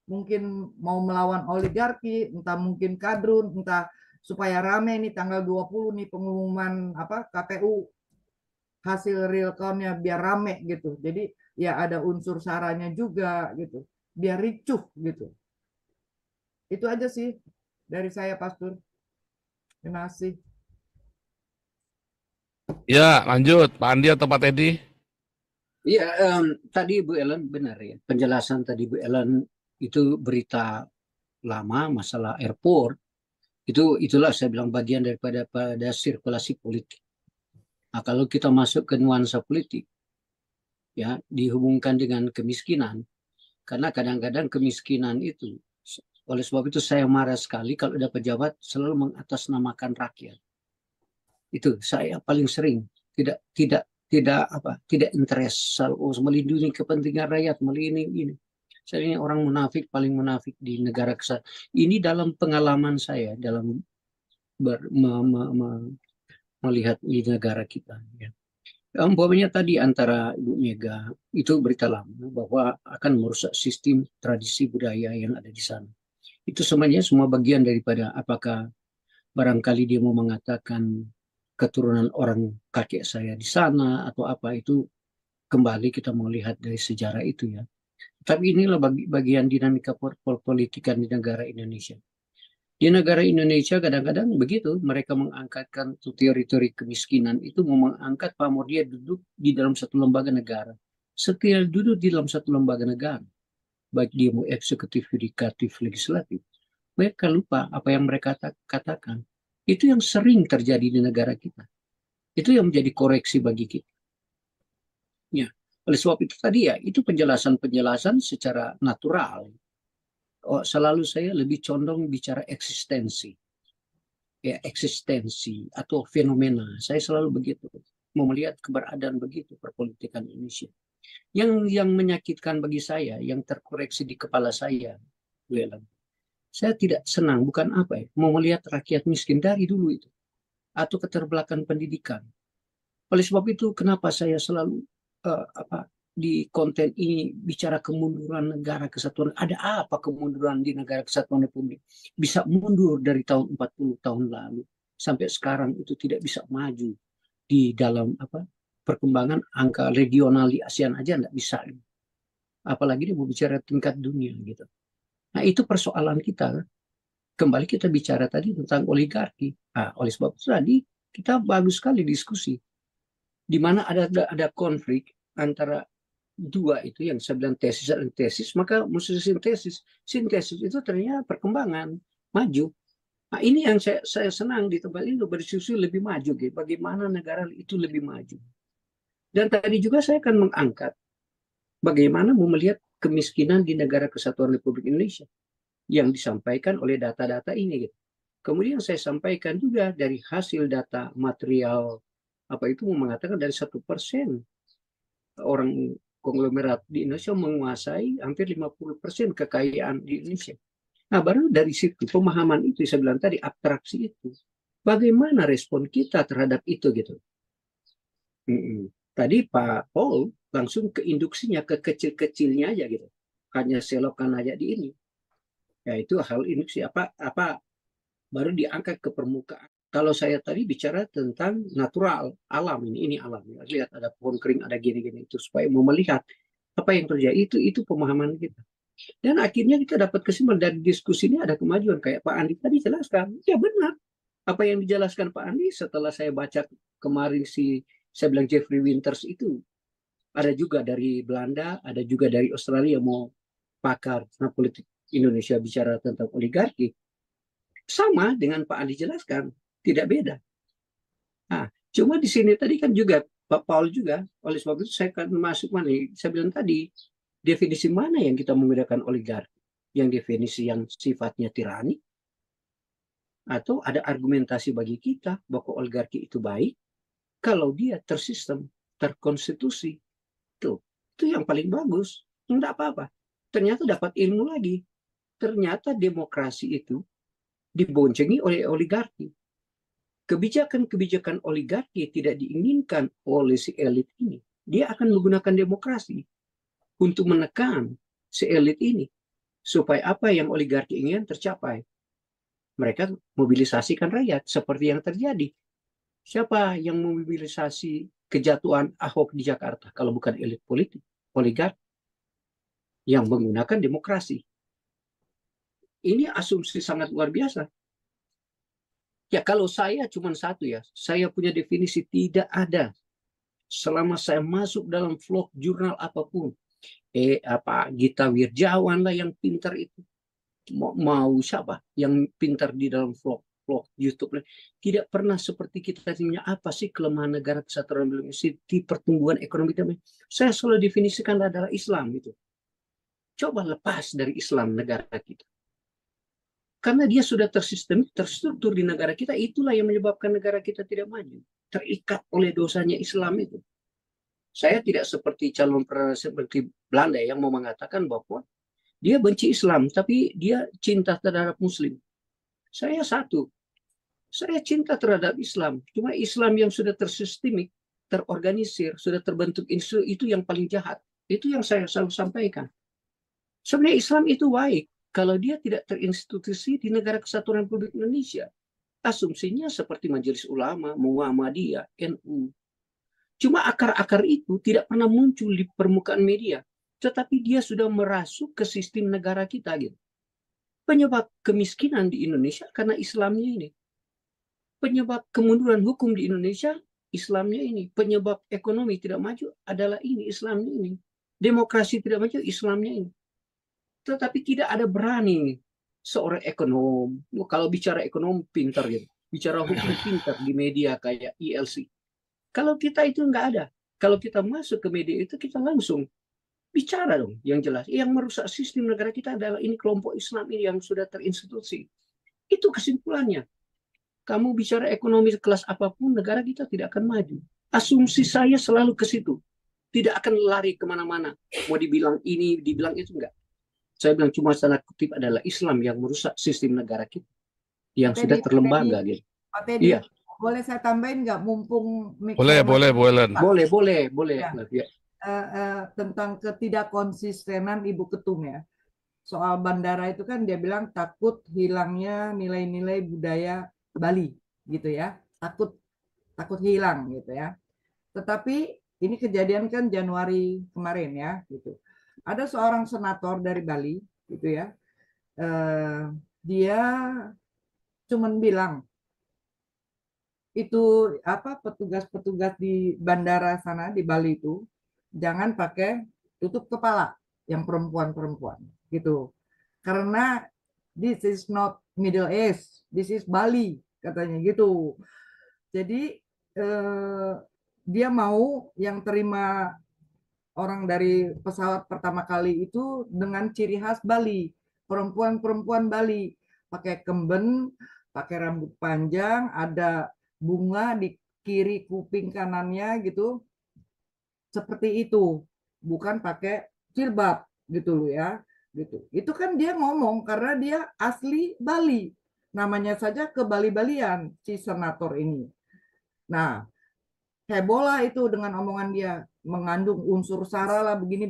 D: mungkin mau melawan oligarki, entah mungkin kadrun, entah supaya rame nih tanggal 20 nih pengumuman KPU hasil real count-nya biar rame gitu. Jadi ya ada unsur saranya juga gitu. Biar ricuh gitu. Itu aja sih dari saya, Pastor. Terima kasih.
B: Ya, lanjut. Pak Andi atau Pak Teddy?
C: Iya, tadi Bu Ellen benar ya. Penjelasan tadi Bu Ellen itu berita lama masalah airport. Itulah saya bilang bagian daripada sirkulasi politik. Nah, kalau kita masuk ke nuansa politik, ya dihubungkan dengan kemiskinan, karena kadang-kadang kemiskinan itu, oleh sebab itu saya marah sekali kalau ada pejabat selalu mengatasnamakan rakyat. Itu saya paling sering tidak interest, melindungi kepentingan rakyat, melindungi ini. Saya ini orang munafik, paling munafik di negara kesatuan. Ini dalam pengalaman saya dalam melihat di negara kita. Ya. Umpamanya tadi antara Ibu Mega itu berita lama bahwa akan merusak sistem tradisi budaya yang ada di sana. Itu semuanya semua bagian daripada apakah barangkali dia mau mengatakan keturunan orang kakek saya di sana atau apa, itu kembali kita mau lihat dari sejarah itu ya. Tapi inilah bagian dinamika politikan di negara Indonesia. Di negara Indonesia kadang-kadang begitu, mereka mengangkatkan teori-teori kemiskinan itu mengangkat pamor dia duduk di dalam satu lembaga negara. Setelah duduk di dalam satu lembaga negara, baik dia mau eksekutif, yudikatif, legislatif, mereka lupa apa yang mereka katakan. Itu yang sering terjadi di negara kita. Itu yang menjadi koreksi bagi kita. Ya. Oleh sebab itu tadi ya, itu penjelasan-penjelasan secara natural. Selalu saya lebih condong bicara eksistensi. Ya, eksistensi atau fenomena. Saya selalu begitu. Mau melihat keberadaan begitu perpolitikan Indonesia. Yang menyakitkan bagi saya, yang terkoreksi di kepala saya, saya tidak senang, bukan apa ya, mau melihat rakyat miskin dari dulu itu. Atau keterbelakangan pendidikan. Oleh sebab itu, kenapa saya selalu di konten ini bicara kemunduran negara kesatuan. Ada apa kemunduran di negara kesatuan Republik? Bisa mundur dari tahun 40 tahun lalu sampai sekarang itu tidak bisa maju di dalam perkembangan angka regional di ASEAN aja nggak bisa. Apalagi dia mau bicara tingkat dunia gitu. Nah, itu persoalan kita. Kembali kita bicara tadi tentang oligarki. Nah, oleh sebab itu tadi kita bagus sekali diskusi di mana ada konflik antara dua itu yang saya bilang tesis dan antesis, maka mesti sintesis. Sintesis itu ternyata perkembangan maju. Nah, ini yang saya senang di tempat ini berdiskusi lebih maju, gitu. Bagaimana negara itu lebih maju. Dan tadi juga saya akan mengangkat bagaimana mau melihat kemiskinan di negara kesatuan Republik Indonesia yang disampaikan oleh data-data ini. Gitu. Kemudian saya sampaikan juga dari hasil data material itu mengatakan dari 1% orang konglomerat di Indonesia menguasai hampir 50% kekayaan di Indonesia. Nah, baru dari situ pemahaman itu saya bilang tadi abstraksi itu. Bagaimana respon kita terhadap itu gitu. Tadi Pak Paul langsung ke induksinya, ke kecil-kecilnya aja gitu. Hanya selokan aja di ini. Yaitu hal induksi baru diangkat ke permukaan. Kalau saya tadi bicara tentang natural, alam ini alam. Lihat ada pohon kering, ada gini-gini itu supaya mau melihat apa yang terjadi itu pemahaman kita. Dan akhirnya kita dapat kesimpulan dari diskusi ini ada kemajuan kayak Pak Andi tadi jelaskan. Ya benar. Apa yang dijelaskan Pak Andi setelah saya baca kemarin saya bilang Jeffrey Winters itu ada juga dari Belanda, ada juga dari Australia mau pakar politik Indonesia bicara tentang oligarki. Sama dengan Pak Andi jelaskan, tidak beda. Nah, cuma di sini tadi kan juga Pak Paul juga, oleh sebab itu saya akan masuk mana? Saya bilang tadi, definisi mana yang kita membedakan oligarki? Yang definisi yang sifatnya tirani? Atau ada argumentasi bagi kita bahwa oligarki itu baik kalau dia tersistem, terkonstitusi. Itu yang paling bagus. Enggak apa-apa. Ternyata dapat ilmu lagi. Ternyata demokrasi itu diboncengi oleh oligarki. Kebijakan-kebijakan oligarki tidak diinginkan oleh si elit ini. Dia akan menggunakan demokrasi untuk menekan si elit ini. Supaya apa yang oligarki ingin tercapai. Mereka mobilisasikan rakyat seperti yang terjadi. Siapa yang memobilisasi kejatuhan Ahok di Jakarta kalau bukan elit politik, oligarki yang menggunakan demokrasi. Ini asumsi sangat luar biasa. Ya kalau saya cuma satu ya, saya punya definisi tidak ada selama saya masuk dalam vlog jurnal apapun. Gita Wirjawan lah yang pintar itu. Mau siapa yang pintar di dalam vlog YouTube. Tidak pernah seperti kita tanya apa sih kelemahan negara kesatuan Republik Indonesia di pertumbuhan ekonomi kita. Saya selalu definisikan adalah Islam itu. Coba lepas dari Islam negara kita. Karena dia sudah tersistem, terstruktur di negara kita, itulah yang menyebabkan negara kita tidak maju. Terikat oleh dosanya Islam itu. Saya tidak seperti calon presiden seperti Belanda yang mau mengatakan bahwa dia benci Islam, tapi dia cinta terhadap Muslim. Saya satu. Saya cinta terhadap Islam. Cuma Islam yang sudah tersistemik, terorganisir, sudah terbentuk itu yang paling jahat. Itu yang saya selalu sampaikan. Sebenarnya Islam itu baik kalau dia tidak terinstitusi di negara kesatuan Republik Indonesia. Asumsinya seperti Majelis Ulama, Muhammadiyah, NU. Cuma akar-akar itu tidak pernah muncul di permukaan media. Tetapi dia sudah merasuk ke sistem negara kita. Gitu. Penyebab kemiskinan di Indonesia karena Islamnya ini. Penyebab kemunduran hukum di Indonesia, Islamnya ini. Penyebab ekonomi tidak maju adalah ini, Islamnya ini. Demokrasi tidak maju, Islamnya ini. Tetapi tidak ada berani seorang ekonom, kalau bicara ekonom pintar gitu, bicara hukum pintar di media kayak ILC. Kalau kita itu nggak ada, kalau kita masuk ke media itu kita langsung bicara dong yang jelas. Yang merusak sistem negara kita adalah ini kelompok Islam ini yang sudah terinstitusi. Itu kesimpulannya. Kamu bicara ekonomi kelas apapun, negara kita tidak akan maju. Asumsi saya selalu ke situ. Tidak akan lari kemana-mana. Mau dibilang ini, dibilang itu, enggak. Saya bilang cuma salah kutip adalah Islam yang merusak sistem negara kita. Yang sudah terlembaga. Gitu.
D: Pak Teddy,
C: Iya.
D: boleh saya tambahin nggak mumpung
B: Boleh, Len.
C: Boleh. Ya.
D: Tentang ketidakkonsistenan Ibu Ketum ya. Soal bandara itu kan dia bilang takut hilangnya nilai-nilai budaya Bali gitu ya. Takut hilang gitu ya. Tetapi ini kejadian kan Januari kemarin ya gitu. Ada seorang senator dari Bali gitu ya. Dia cuman bilang itu petugas-petugas di bandara sana di Bali itu jangan pakai tutup kepala yang perempuan-perempuan gitu. Karena this is not Middle East, this is Bali katanya gitu. Jadi dia mau yang terima orang dari pesawat pertama kali itu dengan ciri khas Bali, perempuan-perempuan Bali, pakai kemben, pakai rambut panjang, ada bunga di kiri kuping kanannya gitu, seperti itu, bukan pakai jilbab gitu loh ya, gitu. Itu kan dia ngomong karena dia asli Bali, namanya saja ke Bali-Balian si senator ini. Nah, heboh lah itu dengan omongan dia, mengandung unsur sara lah begini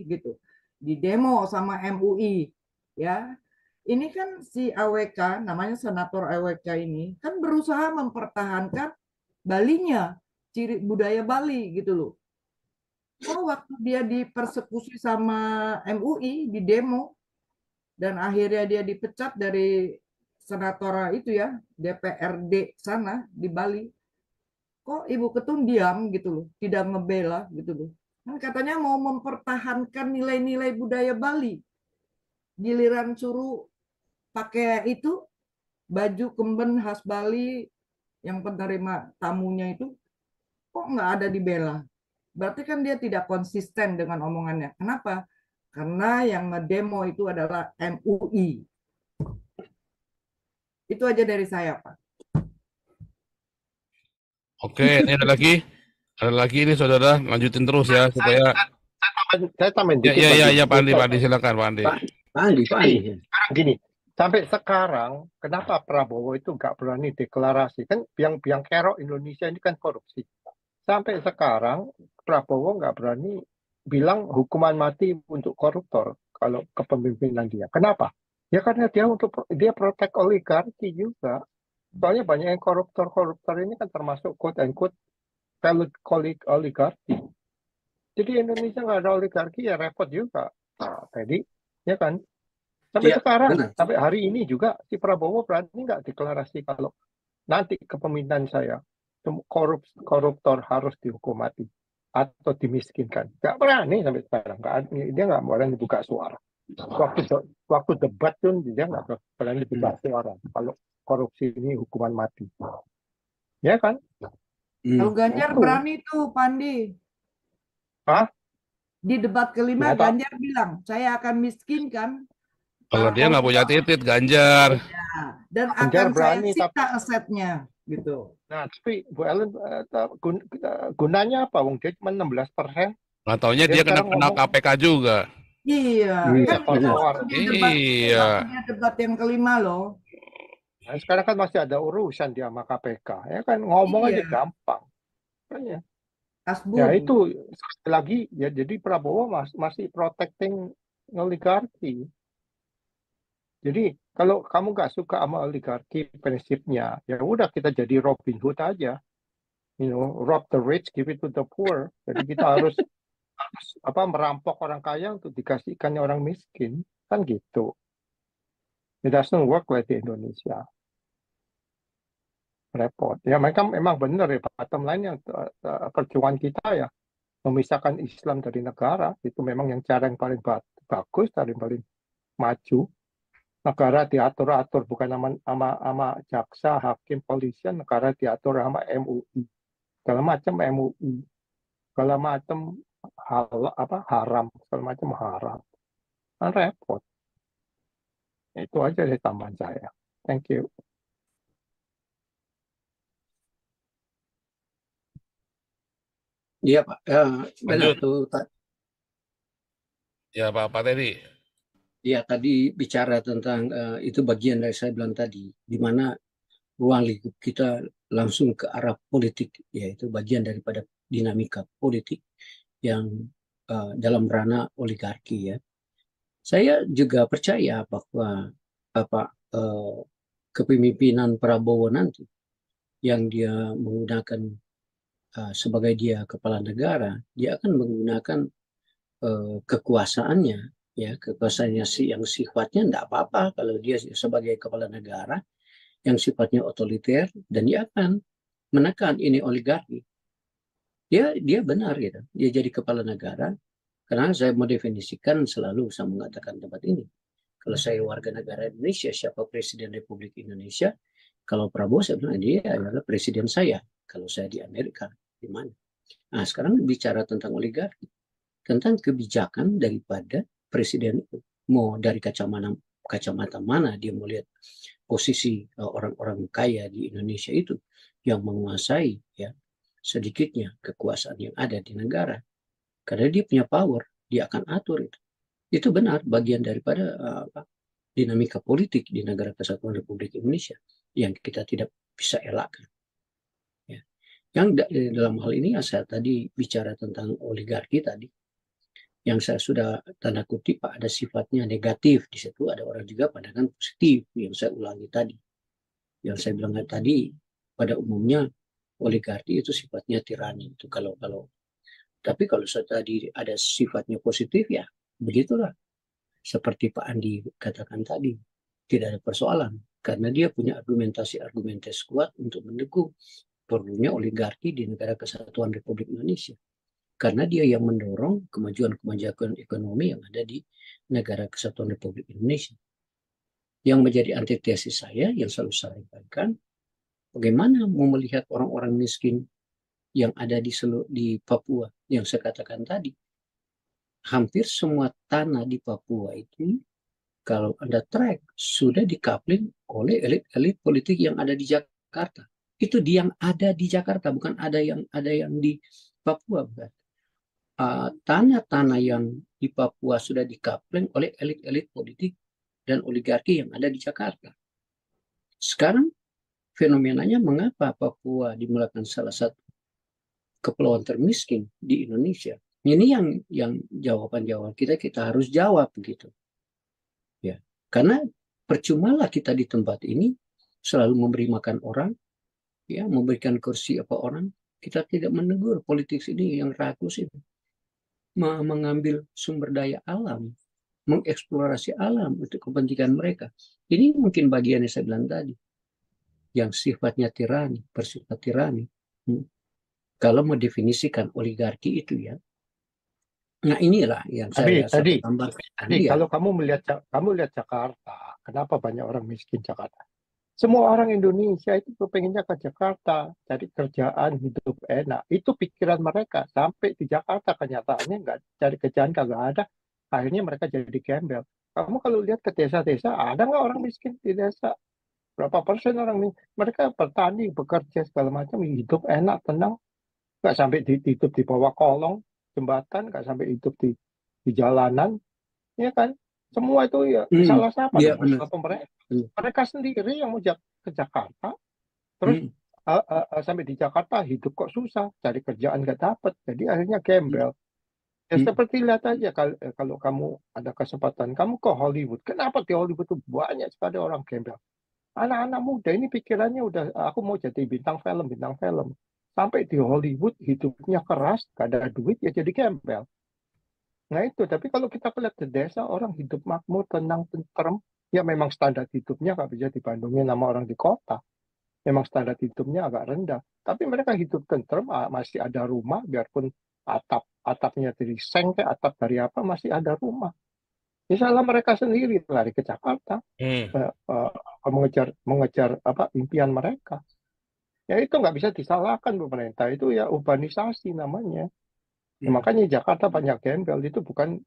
D: gitu. Di demo sama MUI ya. Ini kan si AWK, namanya senator AWK ini kan berusaha mempertahankan Balinya, ciri budaya Bali gitu loh. Oh, waktu dia dipersekusi sama MUI di demo dan akhirnya dia dipecat dari senator itu ya, DPRD sana di Bali. Kok Ibu Ketum diam gitu loh, tidak ngebela gitu loh. Kan katanya mau mempertahankan nilai-nilai budaya Bali. Giliran suruh pakai itu baju kemben khas Bali yang penerima tamunya itu kok nggak ada dibela. Berarti kan dia tidak konsisten dengan omongannya. Kenapa? Karena yang ngedemo itu adalah MUI. Itu aja dari saya, Pak.
B: Oke, ini ada lagi ini saudara, lanjutin terus ya supaya
A: Saya tambahin dikit.
B: ya Pak Andi, silakan Pak Andi.
C: Pak Andi.
A: Sekarang gini, sampai sekarang kenapa Prabowo itu nggak berani deklarasi? Kan biang kerok Indonesia ini kan korupsi. Sampai sekarang Prabowo nggak berani bilang hukuman mati untuk koruptor kalau kepemimpinan dia. Kenapa? Ya karena dia protek oligarki juga. Soalnya banyak yang koruptor ini kan termasuk quote and quote oligarki. Jadi Indonesia nggak ada oligarki ya repot juga. Nah, tadi ya kan. Sampai
C: Ya,
A: sekarang,
C: benar.
A: sampai hari ini juga si Prabowo berani nggak deklarasi kalau nanti kepemimpinan saya koruptor harus dihukum mati atau dimiskinkan. Nggak berani sampai sekarang. Dia nggak berani buka suara. Waktu debat pun dia nggak berani buka suara kalau korupsi ini hukuman mati. Ya kan?
D: Kalau Ganjar berani tuh, Pandi.
A: Hah?
D: Di debat kelima
A: Ya,
D: Ganjar bilang, saya akan miskinkan.
B: Kalau dia nggak punya titit, Ganjar.
D: Dan
A: Ganjar
D: akan
A: berani,
D: saya sita asetnya, gitu.
A: Nah, tapi Bu Ellen, gunanya apa? Wong dia cuma 16%.
B: Nggak taunya dia kena KPK juga.
D: Iya,
A: Iya,
D: kan itu waktu dia debat yang kelima loh.
A: Nah, sekarang kan masih ada urusan dia sama KPK. Ya kan ngomong aja gampang. Ya. Ya itu sekali lagi ya, jadi Prabowo masih protecting oligarki. Jadi kalau kamu nggak suka sama oligarki prinsipnya, ya udah kita jadi Robin Hood aja. Rob the rich, give it to the poor. Jadi kita harus merampok orang kaya untuk dikasihkannya orang miskin, kan gitu. It doesn't work like di Indonesia. Repot. Ya mereka memang benar ya, bottom line yang perjuangan kita ya, memisahkan Islam dari negara, itu memang yang cara yang paling bagus, paling maju. Negara diatur-atur bukan sama jaksa, hakim, polisian, negara diatur sama MUI. Segala macam MUI. Segala macam haram, segala macam haram. Kan repot. Itu aja dari tambahan saya. Thank you.
C: Iya Pak, benar
B: Lanjut.
C: tuh.
B: Ya Pak Teddy.
C: Ya tadi bicara tentang itu bagian dari saya bilang tadi, di mana ruang lingkup kita langsung ke arah politik, yaitu bagian daripada dinamika politik yang dalam ranah oligarki ya. Saya juga percaya bahwa kepemimpinan Prabowo nanti yang dia menggunakan sebagai dia kepala negara, dia akan menggunakan kekuasaannya, ya kekuasaannya yang sifatnya tidak apa-apa kalau dia sebagai kepala negara yang sifatnya otoriter, dan dia akan menekan ini oligarki. Dia benar gitu, dia jadi kepala negara karena saya mendefinisikan selalu saya mengatakan tempat ini. Kalau saya warga negara Indonesia, siapa Presiden Republik Indonesia? Kalau Prabowo saya bilang dia adalah presiden saya. Kalau saya di Amerika, di mana? Nah sekarang bicara tentang oligarki, tentang kebijakan daripada presiden itu. Mau dari kacamata mana dia melihat posisi orang-orang kaya di Indonesia itu yang menguasai ya sedikitnya kekuasaan yang ada di negara. Karena dia punya power, dia akan atur itu. Itu benar bagian daripada dinamika politik di negara Kesatuan Republik Indonesia yang kita tidak bisa elakkan. Ya. Yang dalam hal ini saya tadi bicara tentang oligarki tadi, yang saya sudah tanda kutip ada sifatnya negatif, di situ ada orang juga pandangan positif yang saya ulangi tadi. Yang saya bilang tadi, pada umumnya oligarki itu sifatnya tirani itu kalau tapi kalau saya tadi ada sifatnya positif ya begitulah. Seperti Pak Andi katakan tadi, tidak ada persoalan karena dia punya argumentasi kuat untuk mendukung perlunya oligarki di negara Kesatuan Republik Indonesia. Karena dia yang mendorong kemajuan ekonomi yang ada di negara Kesatuan Republik Indonesia. Yang menjadi antitesis saya, yang selalu saya sampaikan, bagaimana mau melihat orang-orang miskin yang ada di Papua, yang saya katakan tadi. Hampir semua tanah di Papua itu, kalau Anda track, sudah dikapling oleh elit-elit politik yang ada di Jakarta. Itu dia yang ada di Jakarta, bukan ada yang di Papua, bukan. Tanah-tanah yang di Papua sudah dikapling oleh elit-elit politik dan oligarki yang ada di Jakarta. Sekarang fenomenanya mengapa Papua dimulakan salah satu kepulauan termiskin di Indonesia? Ini yang jawaban kita harus jawab begitu. Ya, karena percumalah kita di tempat ini selalu memberi makan orang, ya, memberikan kursi apa orang, kita tidak menegur politik ini yang rakus itu. Mengambil sumber daya alam, mengeksplorasi alam untuk kepentingan mereka. Ini mungkin bagian yang saya bilang tadi, yang sifatnya tirani, bersifat tirani. Kalau mendefinisikan oligarki itu ya. Nah inilah yang saya tambahkan.
A: Kalau kamu lihat Jakarta, kenapa banyak orang miskin Jakarta? Semua orang Indonesia itu pengennya ke Jakarta, cari kerjaan, hidup enak. Itu pikiran mereka. Sampai di Jakarta kenyataannya nggak cari kerjaan kagak ada. Akhirnya mereka jadi gembel. Kamu kalau lihat ke desa-desa, ada nggak orang miskin di desa? Berapa persen orang miskin? Mereka bertani, bekerja segala macam, hidup enak, tenang. Nggak sampai hidup di bawah kolong jembatan, nggak sampai hidup di jalanan, ya kan? Semua itu ya salah siapa?
C: Ya,
A: pemerintah. Mereka sendiri yang mau ke Jakarta, terus sampai di Jakarta hidup kok susah, cari kerjaan nggak dapat, jadi akhirnya gembel. Ya seperti lihat aja kalau kamu ada kesempatan, kamu ke Hollywood. Kenapa di Hollywood itu banyak sekali orang gembel? Anak-anak muda ini pikirannya udah, aku mau jadi bintang film. Sampai di Hollywood hidupnya keras, gak ada duit, ya jadi gembel. Nah itu, tapi kalau kita lihat di desa, orang hidup makmur, tenang, tentrem, Ya memang standar hidupnya nggak bisa dibandingin sama orang di kota. Memang standar hidupnya agak rendah. Tapi mereka hidup tentrem, masih ada rumah, biarpun atapnya dari seng, kayak atap dari apa, masih ada rumah. Misalnya mereka sendiri lari ke Jakarta, mengejar apa impian mereka. Ya itu nggak bisa disalahkan pemerintah, itu ya urbanisasi namanya. Ya, makanya Jakarta banyak gembel, itu bukan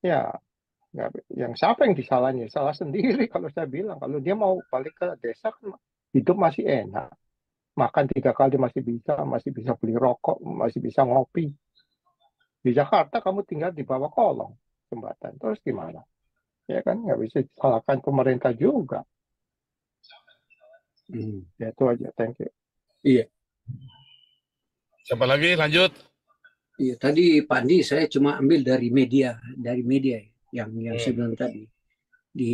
A: ya yang siapa yang disalahnya, salah sendiri. Kalau saya bilang, kalau dia mau balik ke desa kan hidup masih enak, makan 3 kali masih bisa beli rokok, masih bisa ngopi. Di Jakarta kamu tinggal di bawah kolong jembatan, terus gimana? Ya kan nggak bisa disalahkan pemerintah juga. Ya itu aja, thank you.
C: Iya.
B: Siapa lagi? Lanjut.
C: Iya, tadi Pak Andi saya cuma ambil dari media yang saya bilang tadi di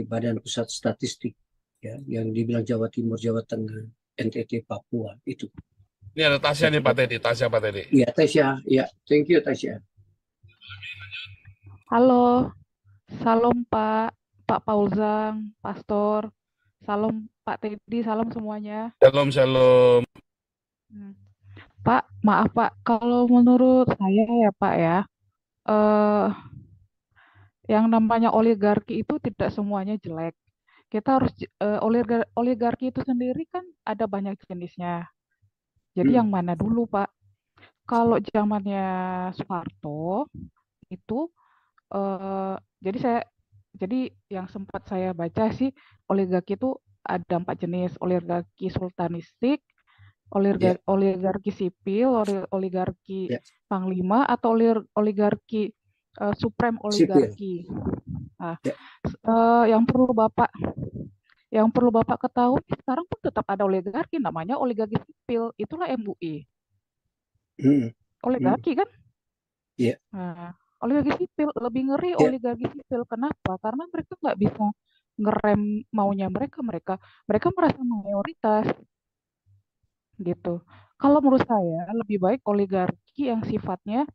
C: Badan Pusat Statistik ya, yang dibilang Jawa Timur, Jawa Tengah, NTT, Papua itu.
B: Ini ada Tasya nih Pak Teddy, Tasya Pak Teddy.
C: Iya Tasya, ya, thank you Tasya.
E: Halo, salam Pak Paulzang, Pastor, salam Pak Teddy, salam semuanya.
B: Shalom, shalom.
E: Pak, maaf Pak, kalau menurut saya ya Pak ya, yang namanya oligarki itu tidak semuanya jelek. Kita harus oligarki itu sendiri kan ada banyak jenisnya. Jadi yang mana dulu Pak? Kalau zamannya Soeharto itu, jadi yang sempat saya baca sih, oligarki itu ada 4 jenis: oligarki sultanistik, oligarki sipil, oligarki panglima, atau oligarki supreme oligarki. Nah, yang perlu Bapak ketahui, sekarang pun tetap ada oligarki, namanya oligarki sipil, itulah MUI. Oligarki kan?
C: Iya.
E: Nah, oligarki sipil lebih ngeri. Oligarki sipil kenapa? Karena mereka nggak bisa ngerem maunya mereka merasa mayoritas gitu. Kalau menurut saya lebih baik oligarki yang sifatnya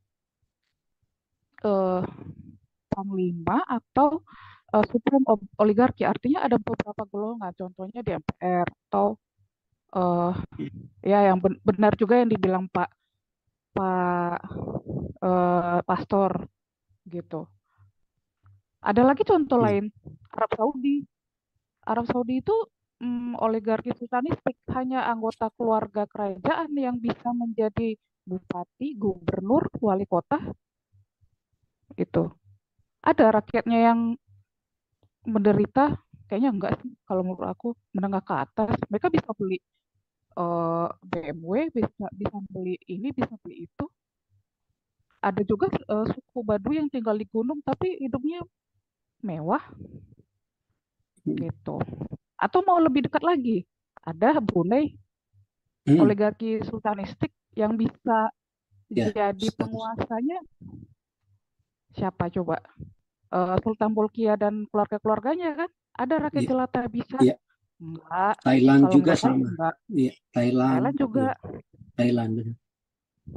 E: panglima atau supreme oligarki, artinya ada beberapa golongan, contohnya di MPR atau ya yang benar juga yang dibilang Pak Pastor gitu. Ada lagi contoh lain, Arab Saudi. Arab Saudi itu oligarki sultanistik, hanya anggota keluarga kerajaan yang bisa menjadi bupati, gubernur, wali kota. Itu. Ada rakyatnya yang menderita, kayaknya enggak sih kalau menurut aku, menengah ke atas. Mereka bisa beli BMW, bisa beli ini, bisa beli itu. Ada juga suku Baduy yang tinggal di gunung tapi hidupnya mewah gitu. Atau mau lebih dekat lagi, ada Brunei, oligarki sultanistik yang bisa jadi penguasanya siapa coba? Sultan Bolkiah dan keluarga-keluarganya kan? Ada rakyat jelata bisa? Enggak.
C: Thailand
E: kalau
C: juga sama.
E: Enggak.
C: Iya,
E: Thailand juga.
C: Thailand.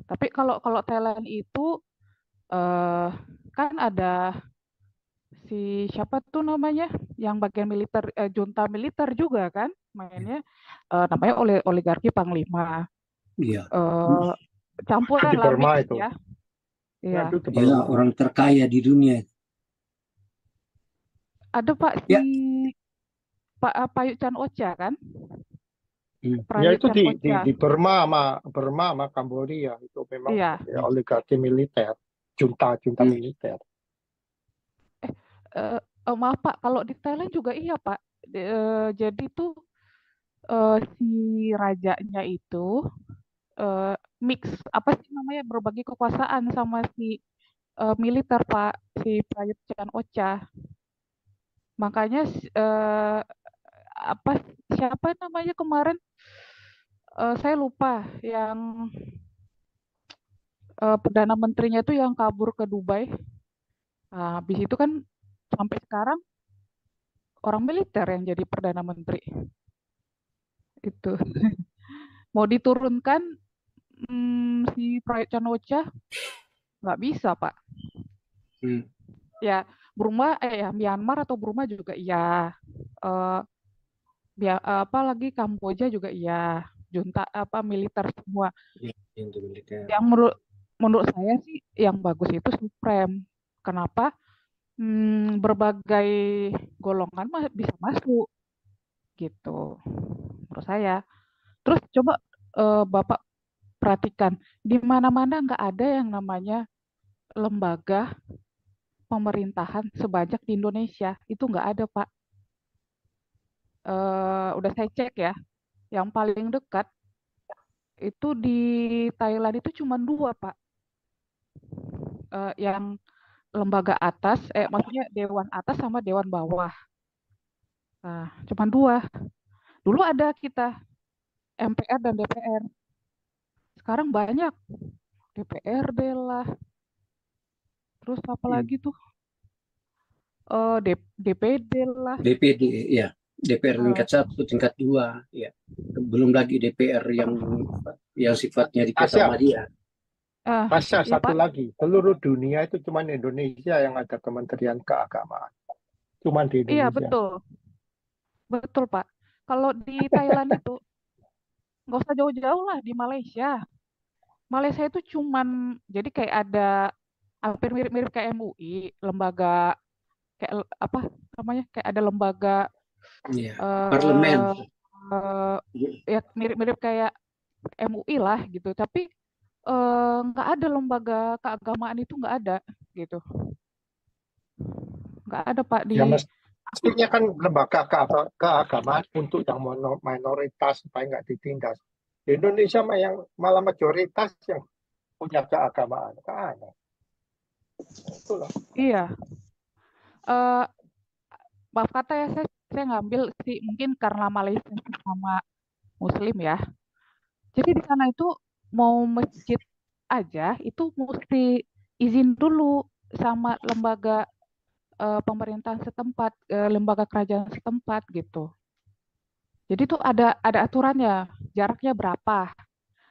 E: Tapi kalau Thailand itu kan ada si siapa tuh namanya yang bagian militer, junta militer juga kan mainnya, namanya oligarki panglima.
C: Iya.
E: Campuran lah, mix ya. Iya.
C: Dia orang terkaya di dunia.
E: Ada Pak si Pak Prayut Chan-ocha kan?
A: Ya itu di Burma sama Kamboja itu memang oligarki militer, junta militer.
E: Maaf Pak, kalau di Thailand juga iya Pak. Jadi tuh si rajanya itu mix apa sih namanya, berbagi kekuasaan sama si militer Pak, si Prayut Chan-ocha. Makanya siapa namanya kemarin, saya lupa, yang perdana menterinya itu yang kabur ke Dubai. Nah, habis itu kan sampai sekarang orang militer yang jadi perdana menteri. Itu mau diturunkan si Prayut Chan-ocha nggak bisa Pak. Ya Burma, ya Myanmar atau Burma juga iya. Eh, apalagi Kamboja juga iya. Junta apa militer semua.
C: Yang militer.
E: Yang menurut saya sih yang bagus itu Supreme. Kenapa? Berbagai golongan bisa masuk gitu menurut saya. Terus coba Bapak perhatikan di mana-mana nggak ada yang namanya lembaga pemerintahan sebanyak di Indonesia. Itu nggak ada, Pak. Udah saya cek ya, yang paling dekat itu di Thailand itu cuma 2, Pak. Yang lembaga atas, maksudnya dewan atas sama dewan bawah. Nah, cuma 2. Dulu ada kita MPR dan DPR. Sekarang banyak DPRD lah. Terus apa lagi tuh? DPD lah.
C: DPD, ya. DPR tingkat 1, tingkat 2, ya. Belum lagi DPR yang sifatnya di Muhammadiyah.
A: Pasca satu lagi, seluruh dunia itu cuma Indonesia yang ada Kementerian Keagamaan. Cuma di Indonesia.
E: Iya, betul. Betul, Pak. Kalau di Thailand itu nggak usah jauh-jauh lah, di Malaysia. Malaysia itu cuman, jadi kayak ada hampir mirip-mirip kayak MUI, lembaga kayak apa namanya, kayak ada lembaga
C: parlemen,
E: ya mirip-mirip kayak MUI lah gitu, tapi nggak ada lembaga keagamaan itu, nggak ada gitu, nggak ada Pak di.
A: Ya, mestinya kan lembaga keagamaan untuk yang minoritas supaya nggak ditindas. Di Indonesia malah mayoritas yang punya keagamaan, kan ada. Itulah.
E: Iya. Maaf kata ya, saya ngambil sih mungkin karena Malaysia sama Muslim ya. Jadi di sana itu mau masjid aja itu mesti izin dulu sama lembaga pemerintahan setempat, lembaga kerajaan setempat gitu. Jadi tuh ada aturannya, jaraknya berapa,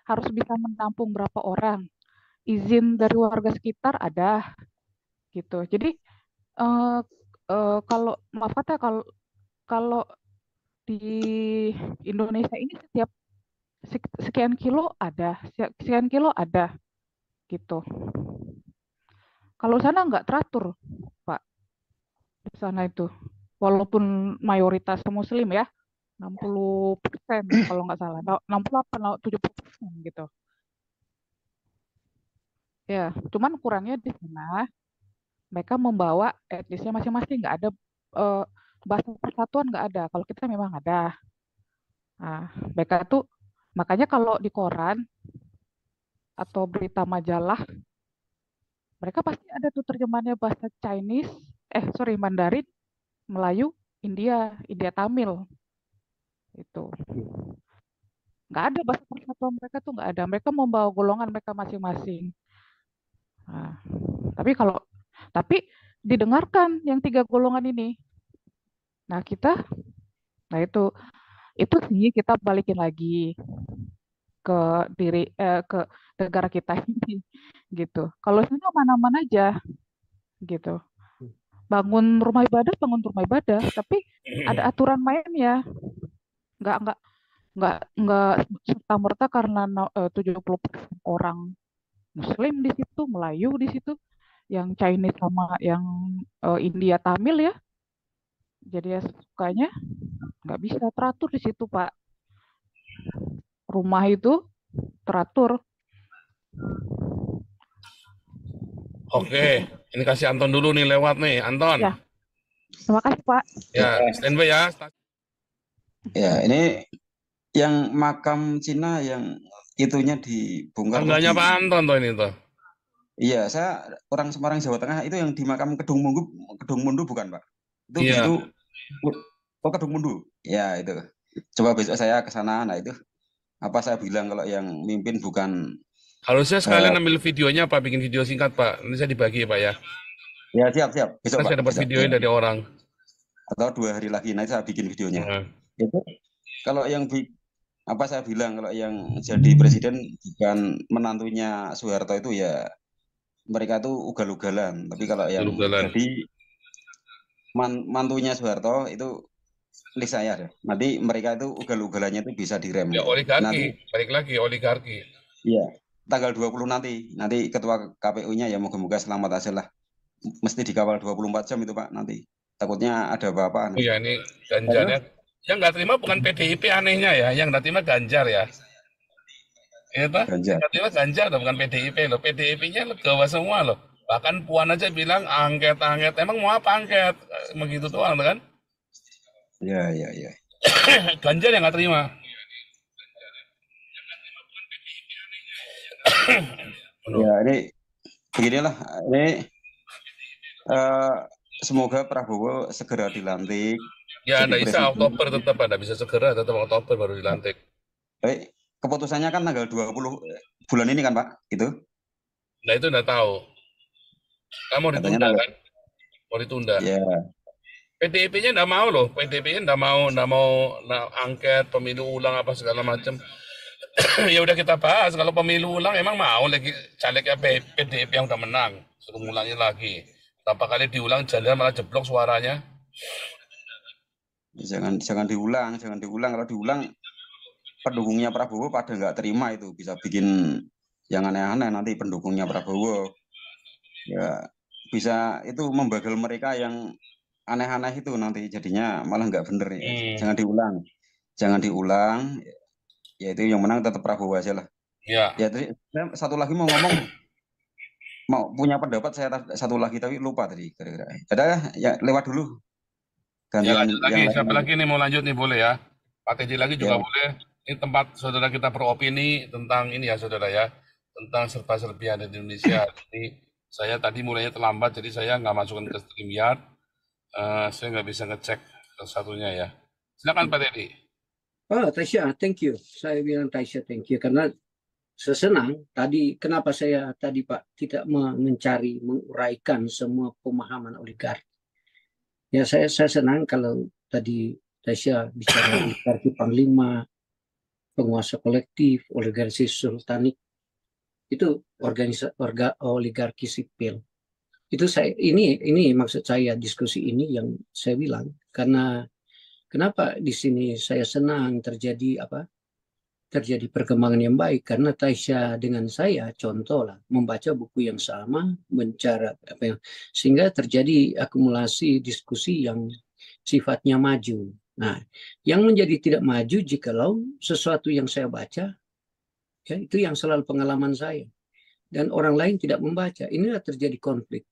E: harus bisa menampung berapa orang, izin dari warga sekitar ada gitu. Jadi kalau maaf kata kalau di Indonesia ini setiap sekian kilo ada gitu. Kalau sana nggak teratur, Pak. Di sana itu, walaupun mayoritas Muslim ya, 60% kalau nggak salah, 68 atau 70% gitu. Ya, cuman kurangnya di sana mereka membawa etnisnya masing-masing, nggak ada bahasa persatuan, nggak ada. Kalau kita memang ada. Nah, mereka tuh makanya kalau di koran atau berita majalah mereka pasti ada tuh terjemahannya bahasa Mandarin, Melayu, India Tamil. Itu. Nggak ada bahasa persatuan mereka tuh, nggak ada. Mereka membawa golongan mereka masing-masing. Nah, tapi didengarkan yang 3 golongan ini. Nah, itu sih kita balikin lagi ke ke negara kita ini gitu. Kalau sana mana-mana aja gitu. Bangun rumah ibadah, tapi ada aturan mainnya. Nggak serta-merta karena 70% orang Muslim di situ, Melayu di situ, yang Chinese sama yang India Tamil ya. Jadi ya sukanya nggak bisa teratur di situ, Pak. Rumah itu teratur.
B: Oke, ini kasih Anton dulu nih lewat nih, Anton.
E: Ya. Terima kasih, Pak.
B: Ya, standby ya.
F: Ya, ini yang makam Cina yang itunya dibongkar.
B: Tangganya Pak Anton tuh ini tuh.
F: Iya, saya orang Semarang, Jawa Tengah, itu yang di makam Kedung Mundu bukan, Pak? Itu
B: iya.
F: Kedung Mundu. Ya, itu. Coba besok saya ke sana, nah itu. Apa saya bilang kalau yang mimpin bukan.
B: Harusnya sekalian ambil videonya Pak, bikin video singkat Pak. Nanti saya dibagi ya Pak ya.
F: Ya, siap. Besok Pak.
B: Saya dapat videonya dari orang.
F: Atau 2 hari lagi, nanti saya bikin videonya. Itu kalau yang saya bilang kalau yang jadi presiden bukan menantunya Soeharto itu ya mereka tuh ugal-ugalan. Tapi kalau yang jadi mantunya Soeharto itu klik saya deh. Nanti mereka itu ugal-ugalannya itu bisa direm.
B: Ya
F: Nanti,
B: oligarki, balik lagi oligarki.
F: iya, tanggal 20 nanti ketua KPU-nya ya moga-moga selamat hasil lah. Mesti dikawal 24 jam itu Pak nanti. Takutnya ada apa-apa.
B: Iya ini Ganjarnya. Yang nggak terima bukan PDIP anehnya ya, yang nggak terima Ganjar ya. Iya Pak,
F: Ganjar.
B: yang nggak terima Ganjar loh, bukan PDIP loh. PDIP-nya legawa semua loh. Bahkan Puan aja bilang angket. Emang mau apa angket? Begitu doang kan?
F: Iya.
B: Ganjar yang nggak terima.
F: Ya ini beginilah. Ini semoga Prabowo segera dilantik.
B: Ya nggak bisa Oktober tetap, nggak bisa segera, tetap Oktober baru dilantik.
F: Baik, keputusannya kan tanggal 20 bulan ini kan Pak, itu?
B: Nah itu nggak tahu. Kamu ditunda kan? Mau ditunda.
F: Ya.
B: PDIP-nya nggak mau loh, PDIP-nya nggak mau angket pemilu ulang apa segala macam. Ya udah kita bahas, kalau pemilu ulang emang mau lagi calegnya PDIP yang udah menang, suruh ngulangin lagi. Berapa kali diulang jangan malah jeblok suaranya.
F: Jangan diulang. Kalau diulang pendukungnya Prabowo pada nggak terima, itu bisa bikin yang aneh-aneh nanti pendukungnya Prabowo. Ya bisa itu membagal mereka yang aneh-aneh itu nanti jadinya malah nggak bener ya. Jangan diulang. Ya itu yang menang tetap Prabowo aja lah.
B: Ya.
F: Ya tadi satu lagi mau ngomong, mau punya pendapat saya satu lagi tapi lupa tadi kira-kira. Ada ya lewat dulu.
B: Ya lanjut lagi. Siapa lagi nih mau lanjut nih boleh ya. Pak Teji lagi juga boleh. Ini tempat saudara kita beropini tentang ini ya saudara ya, tentang serba-serbian di Indonesia. Jadi saya tadi mulainya terlambat, jadi saya nggak masukkan ke StreamYard. Saya nggak bisa ngecek satunya ya. Silakan Pak Teddy.
C: Oh, Tasya, thank you. Saya bilang Tasya, thank you. Karena saya senang tadi, kenapa saya tadi Pak tidak mencari, menguraikan semua pemahaman oligarki. Ya saya senang kalau tadi Tasya bicara oligarki panglima, penguasa kolektif, oligarki sultanik, itu oligarki sipil. Itu ini maksud saya diskusi ini yang saya bilang, karena kenapa di sini saya senang terjadi perkembangan yang baik, karena Tasya dengan saya contoh lah membaca buku yang sama, sehingga terjadi akumulasi diskusi yang sifatnya maju. Nah, yang menjadi tidak maju jikalau sesuatu yang saya baca, ya, itu yang selalu pengalaman saya, dan orang lain tidak membaca, inilah terjadi konflik.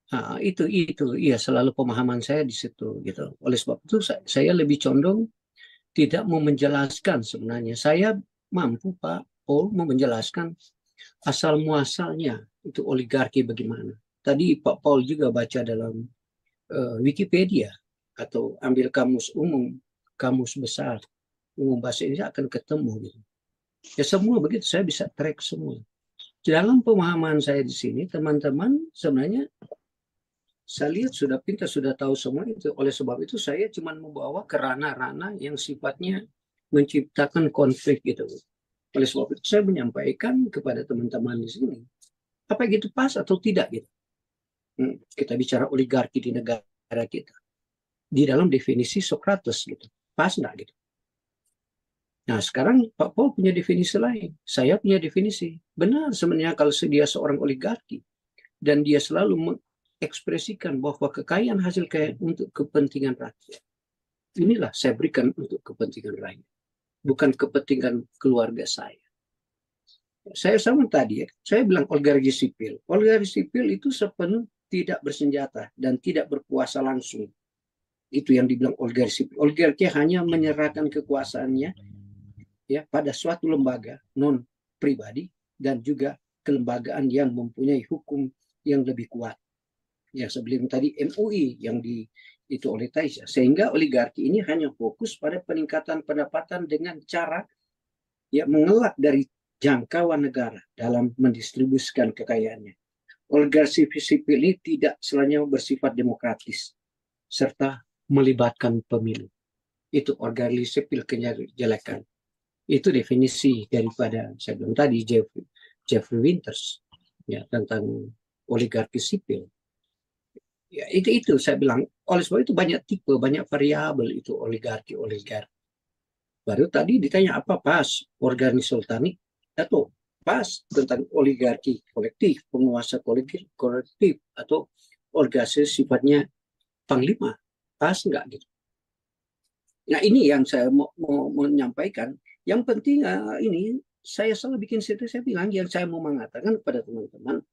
C: Nah, itu iya selalu pemahaman saya di situ gitu. Oleh sebab itu saya lebih condong tidak mau menjelaskan sebenarnya. Saya mampu Pak Paul mau menjelaskan asal muasalnya itu oligarki bagaimana. Tadi Pak Paul juga baca dalam Wikipedia atau ambil kamus umum, kamus besar umum bahasa Indonesia akan ketemu gitu. Ya semua begitu, saya bisa track semua. Dalam pemahaman saya di sini teman-teman sebenarnya saya lihat sudah pintar, sudah tahu semua itu. Oleh sebab itu saya cuma membawa ke ranah-ranah yang sifatnya menciptakan konflik gitu. Oleh sebab itu saya menyampaikan kepada teman-teman di sini, apa gitu pas atau tidak gitu. Kita bicara oligarki di negara kita. Di dalam definisi Socrates gitu. Pas enggak gitu. Nah sekarang Pak Paul punya definisi lain. Saya punya definisi. Benar sebenarnya kalau dia seorang oligarki dan dia selalu ekspresikan bahwa kekayaan hasil kekayaan untuk kepentingan rakyat. Inilah saya berikan untuk kepentingan rakyat. Bukan kepentingan keluarga saya. Saya sama tadi ya, saya bilang oligarki sipil. Oligarki sipil itu sepenuhnya tidak bersenjata dan tidak berkuasa langsung. Itu yang dibilang oligarki sipil. Oligarki hanya menyerahkan kekuasaannya ya pada suatu lembaga non pribadi dan juga kelembagaan yang mempunyai hukum yang lebih kuat. Yang sebelum tadi MUI yang itu oleh Tasya, sehingga oligarki ini hanya fokus pada peningkatan pendapatan dengan cara ya mengelak dari jangkauan negara dalam mendistribusikan kekayaannya. Oligarki sipil ini tidak selalu bersifat demokratis serta melibatkan pemilu. Itu oligarki sipil kejelekan. Itu definisi daripada saya bilang tadi Jeffrey Winters ya tentang oligarki sipil. Ya, itu saya bilang. Oleh sebab itu banyak tipe, banyak variabel itu oligarki. Baru tadi ditanya apa pas organisasi sultani atau pas tentang oligarki kolektif, penguasa kolektif atau organisasi sifatnya panglima, pas nggak gitu. Nah ini yang saya mau menyampaikan. Yang penting ini saya selalu bikin situ, saya bilang yang saya mau mengatakan kepada teman-teman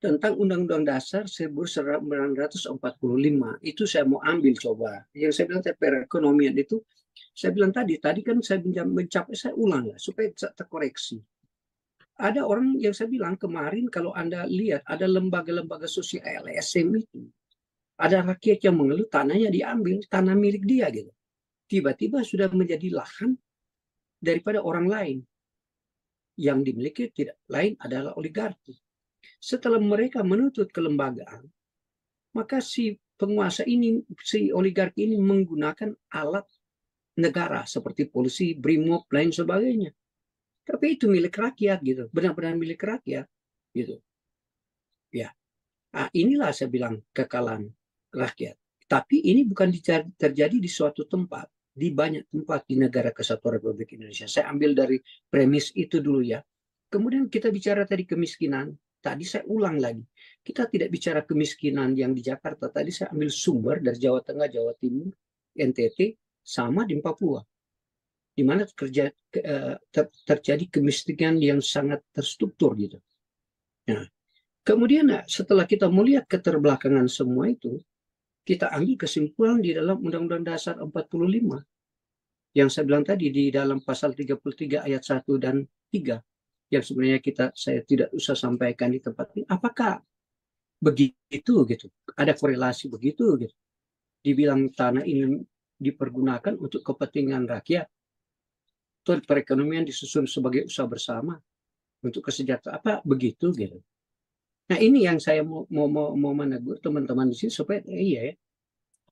C: tentang Undang-Undang Dasar 1945 itu saya mau ambil coba. Yang saya bilang perekonomian itu, saya bilang tadi kan saya mencapai, saya ulang ya supaya terkoreksi. Ada orang yang saya bilang kemarin kalau Anda lihat ada lembaga-lembaga sosial LSM itu, ada rakyat yang mengeluh tanahnya diambil, tanah milik dia gitu. Tiba-tiba sudah menjadi lahan daripada orang lain. Yang dimiliki tidak lain adalah oligarki. Setelah mereka menuntut kelembagaan, maka si penguasa ini, si oligarki ini menggunakan alat negara seperti polisi, brimob, lain sebagainya. Tapi itu milik rakyat gitu, benar-benar milik rakyat gitu. Ya, nah, inilah saya bilang kekalahan rakyat. Tapi ini bukan terjadi di suatu tempat, di banyak tempat di negara kesatuan Republik Indonesia. Saya ambil dari premis itu dulu ya. Kemudian kita bicara tadi kemiskinan. Tadi saya ulang lagi. Kita tidak bicara kemiskinan yang di Jakarta. Tadi saya ambil sumber dari Jawa Tengah, Jawa Timur, NTT, sama di Papua. Di mana terjadi kemiskinan yang sangat terstruktur gitu. Nah, kemudian setelah kita melihat keterbelakangan semua itu, kita ambil kesimpulan di dalam Undang-Undang Dasar 45. Yang saya bilang tadi di dalam pasal 33 ayat 1 dan 3. Yang sebenarnya saya tidak usah sampaikan di tempat ini. Apakah begitu gitu? Ada korelasi begitu gitu? Dibilang tanah ini dipergunakan untuk kepentingan rakyat, atau perekonomian disusun sebagai usaha bersama untuk kesejahteraan, apa begitu gitu? Nah ini yang saya mau menegur teman-teman di sini supaya iya ya,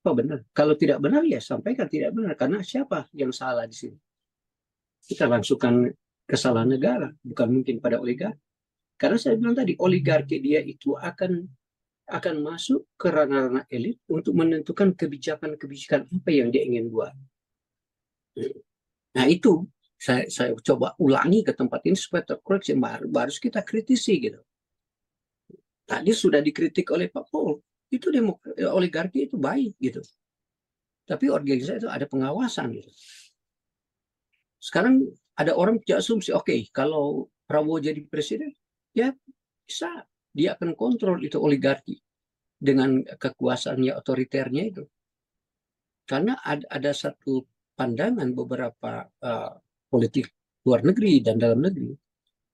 C: apa benar? Kalau tidak benar ya sampaikan tidak benar, karena siapa yang salah di sini? Kita langsungkan kesalahan negara, bukan mungkin pada oligarki. Karena saya bilang tadi, oligarki dia itu akan masuk ke ranah-ranah elit untuk menentukan kebijakan-kebijakan apa yang dia ingin buat. Nah itu saya coba ulangi ke tempat ini supaya terkoreksi, baru kita kritisi gitu. Tadi sudah dikritik oleh Pak Paul, itu oligarki itu baik gitu. Tapi organisasi itu ada pengawasan gitu. Sekarang ada orang punya asumsi, oke, kalau Prabowo jadi presiden, ya bisa dia akan kontrol itu oligarki dengan kekuasaannya otoriternya itu. Karena ada satu pandangan beberapa politik luar negeri dan dalam negeri,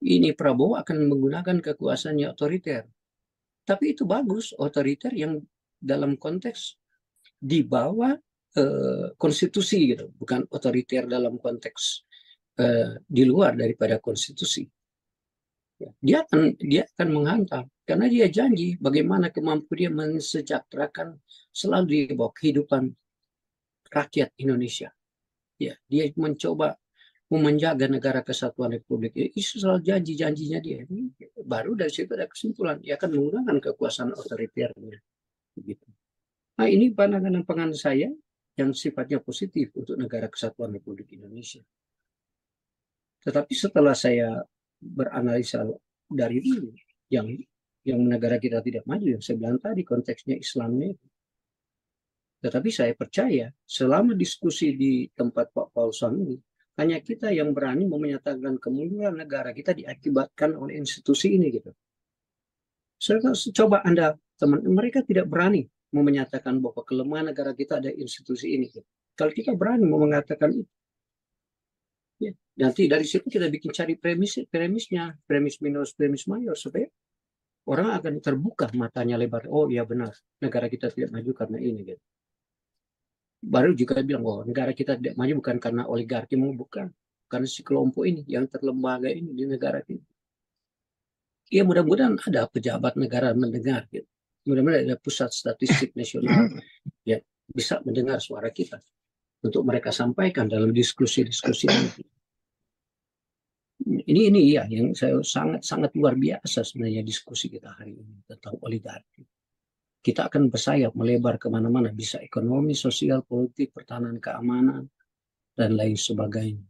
C: ini Prabowo akan menggunakan kekuasaannya otoriter. Tapi itu bagus, otoriter yang dalam konteks di bawah konstitusi gitu, bukan otoriter dalam konteks di luar daripada konstitusi. Dia akan menghantam karena dia janji bagaimana kemampuan dia mensejahterakan selalu di bawah kehidupan rakyat Indonesia. Ya, dia mencoba menjaga negara kesatuan Republik ini, itu selalu janji-janjinya dia. Baru dari situ ada kesimpulan, dia akan menggunakan kekuasaan otoriternya. Begitu. Nah ini pandangan saya yang sifatnya positif untuk negara kesatuan Republik Indonesia. Tetapi setelah saya beranalisa dari dulu, yang negara kita tidak maju, yang saya bilang tadi konteksnya Islamnya itu. Tetapi saya percaya selama diskusi di tempat Pak Paulson ini, hanya kita yang berani menyatakan kemunduran negara kita diakibatkan oleh institusi ini gitu. Coba Anda teman, mereka tidak berani menyatakan bahwa kelemahan negara kita ada institusi ini. Gitu. Kalau kita berani mengatakan itu, ya, nanti dari situ kita bikin cari premisnya, premis minus, premis mayor supaya orang akan terbuka matanya lebar. Oh iya benar, negara kita tidak maju karena ini. Gitu. Baru juga bilang, oh negara kita tidak maju bukan karena oligarki, bukan. Karena si kelompok ini yang terlembaga ini di negara kita. Ya mudah-mudahan ada pejabat negara mendengar. Gitu. Mudah-mudahan ada pusat statistik nasional ya bisa mendengar suara kita untuk mereka sampaikan dalam diskusi-diskusi ini ya yang saya sangat luar biasa sebenarnya diskusi kita hari ini tentang oligarki. kita akan bersayap melebar kemana-mana, bisa ekonomi, sosial, politik, pertahanan, keamanan, dan lain sebagainya.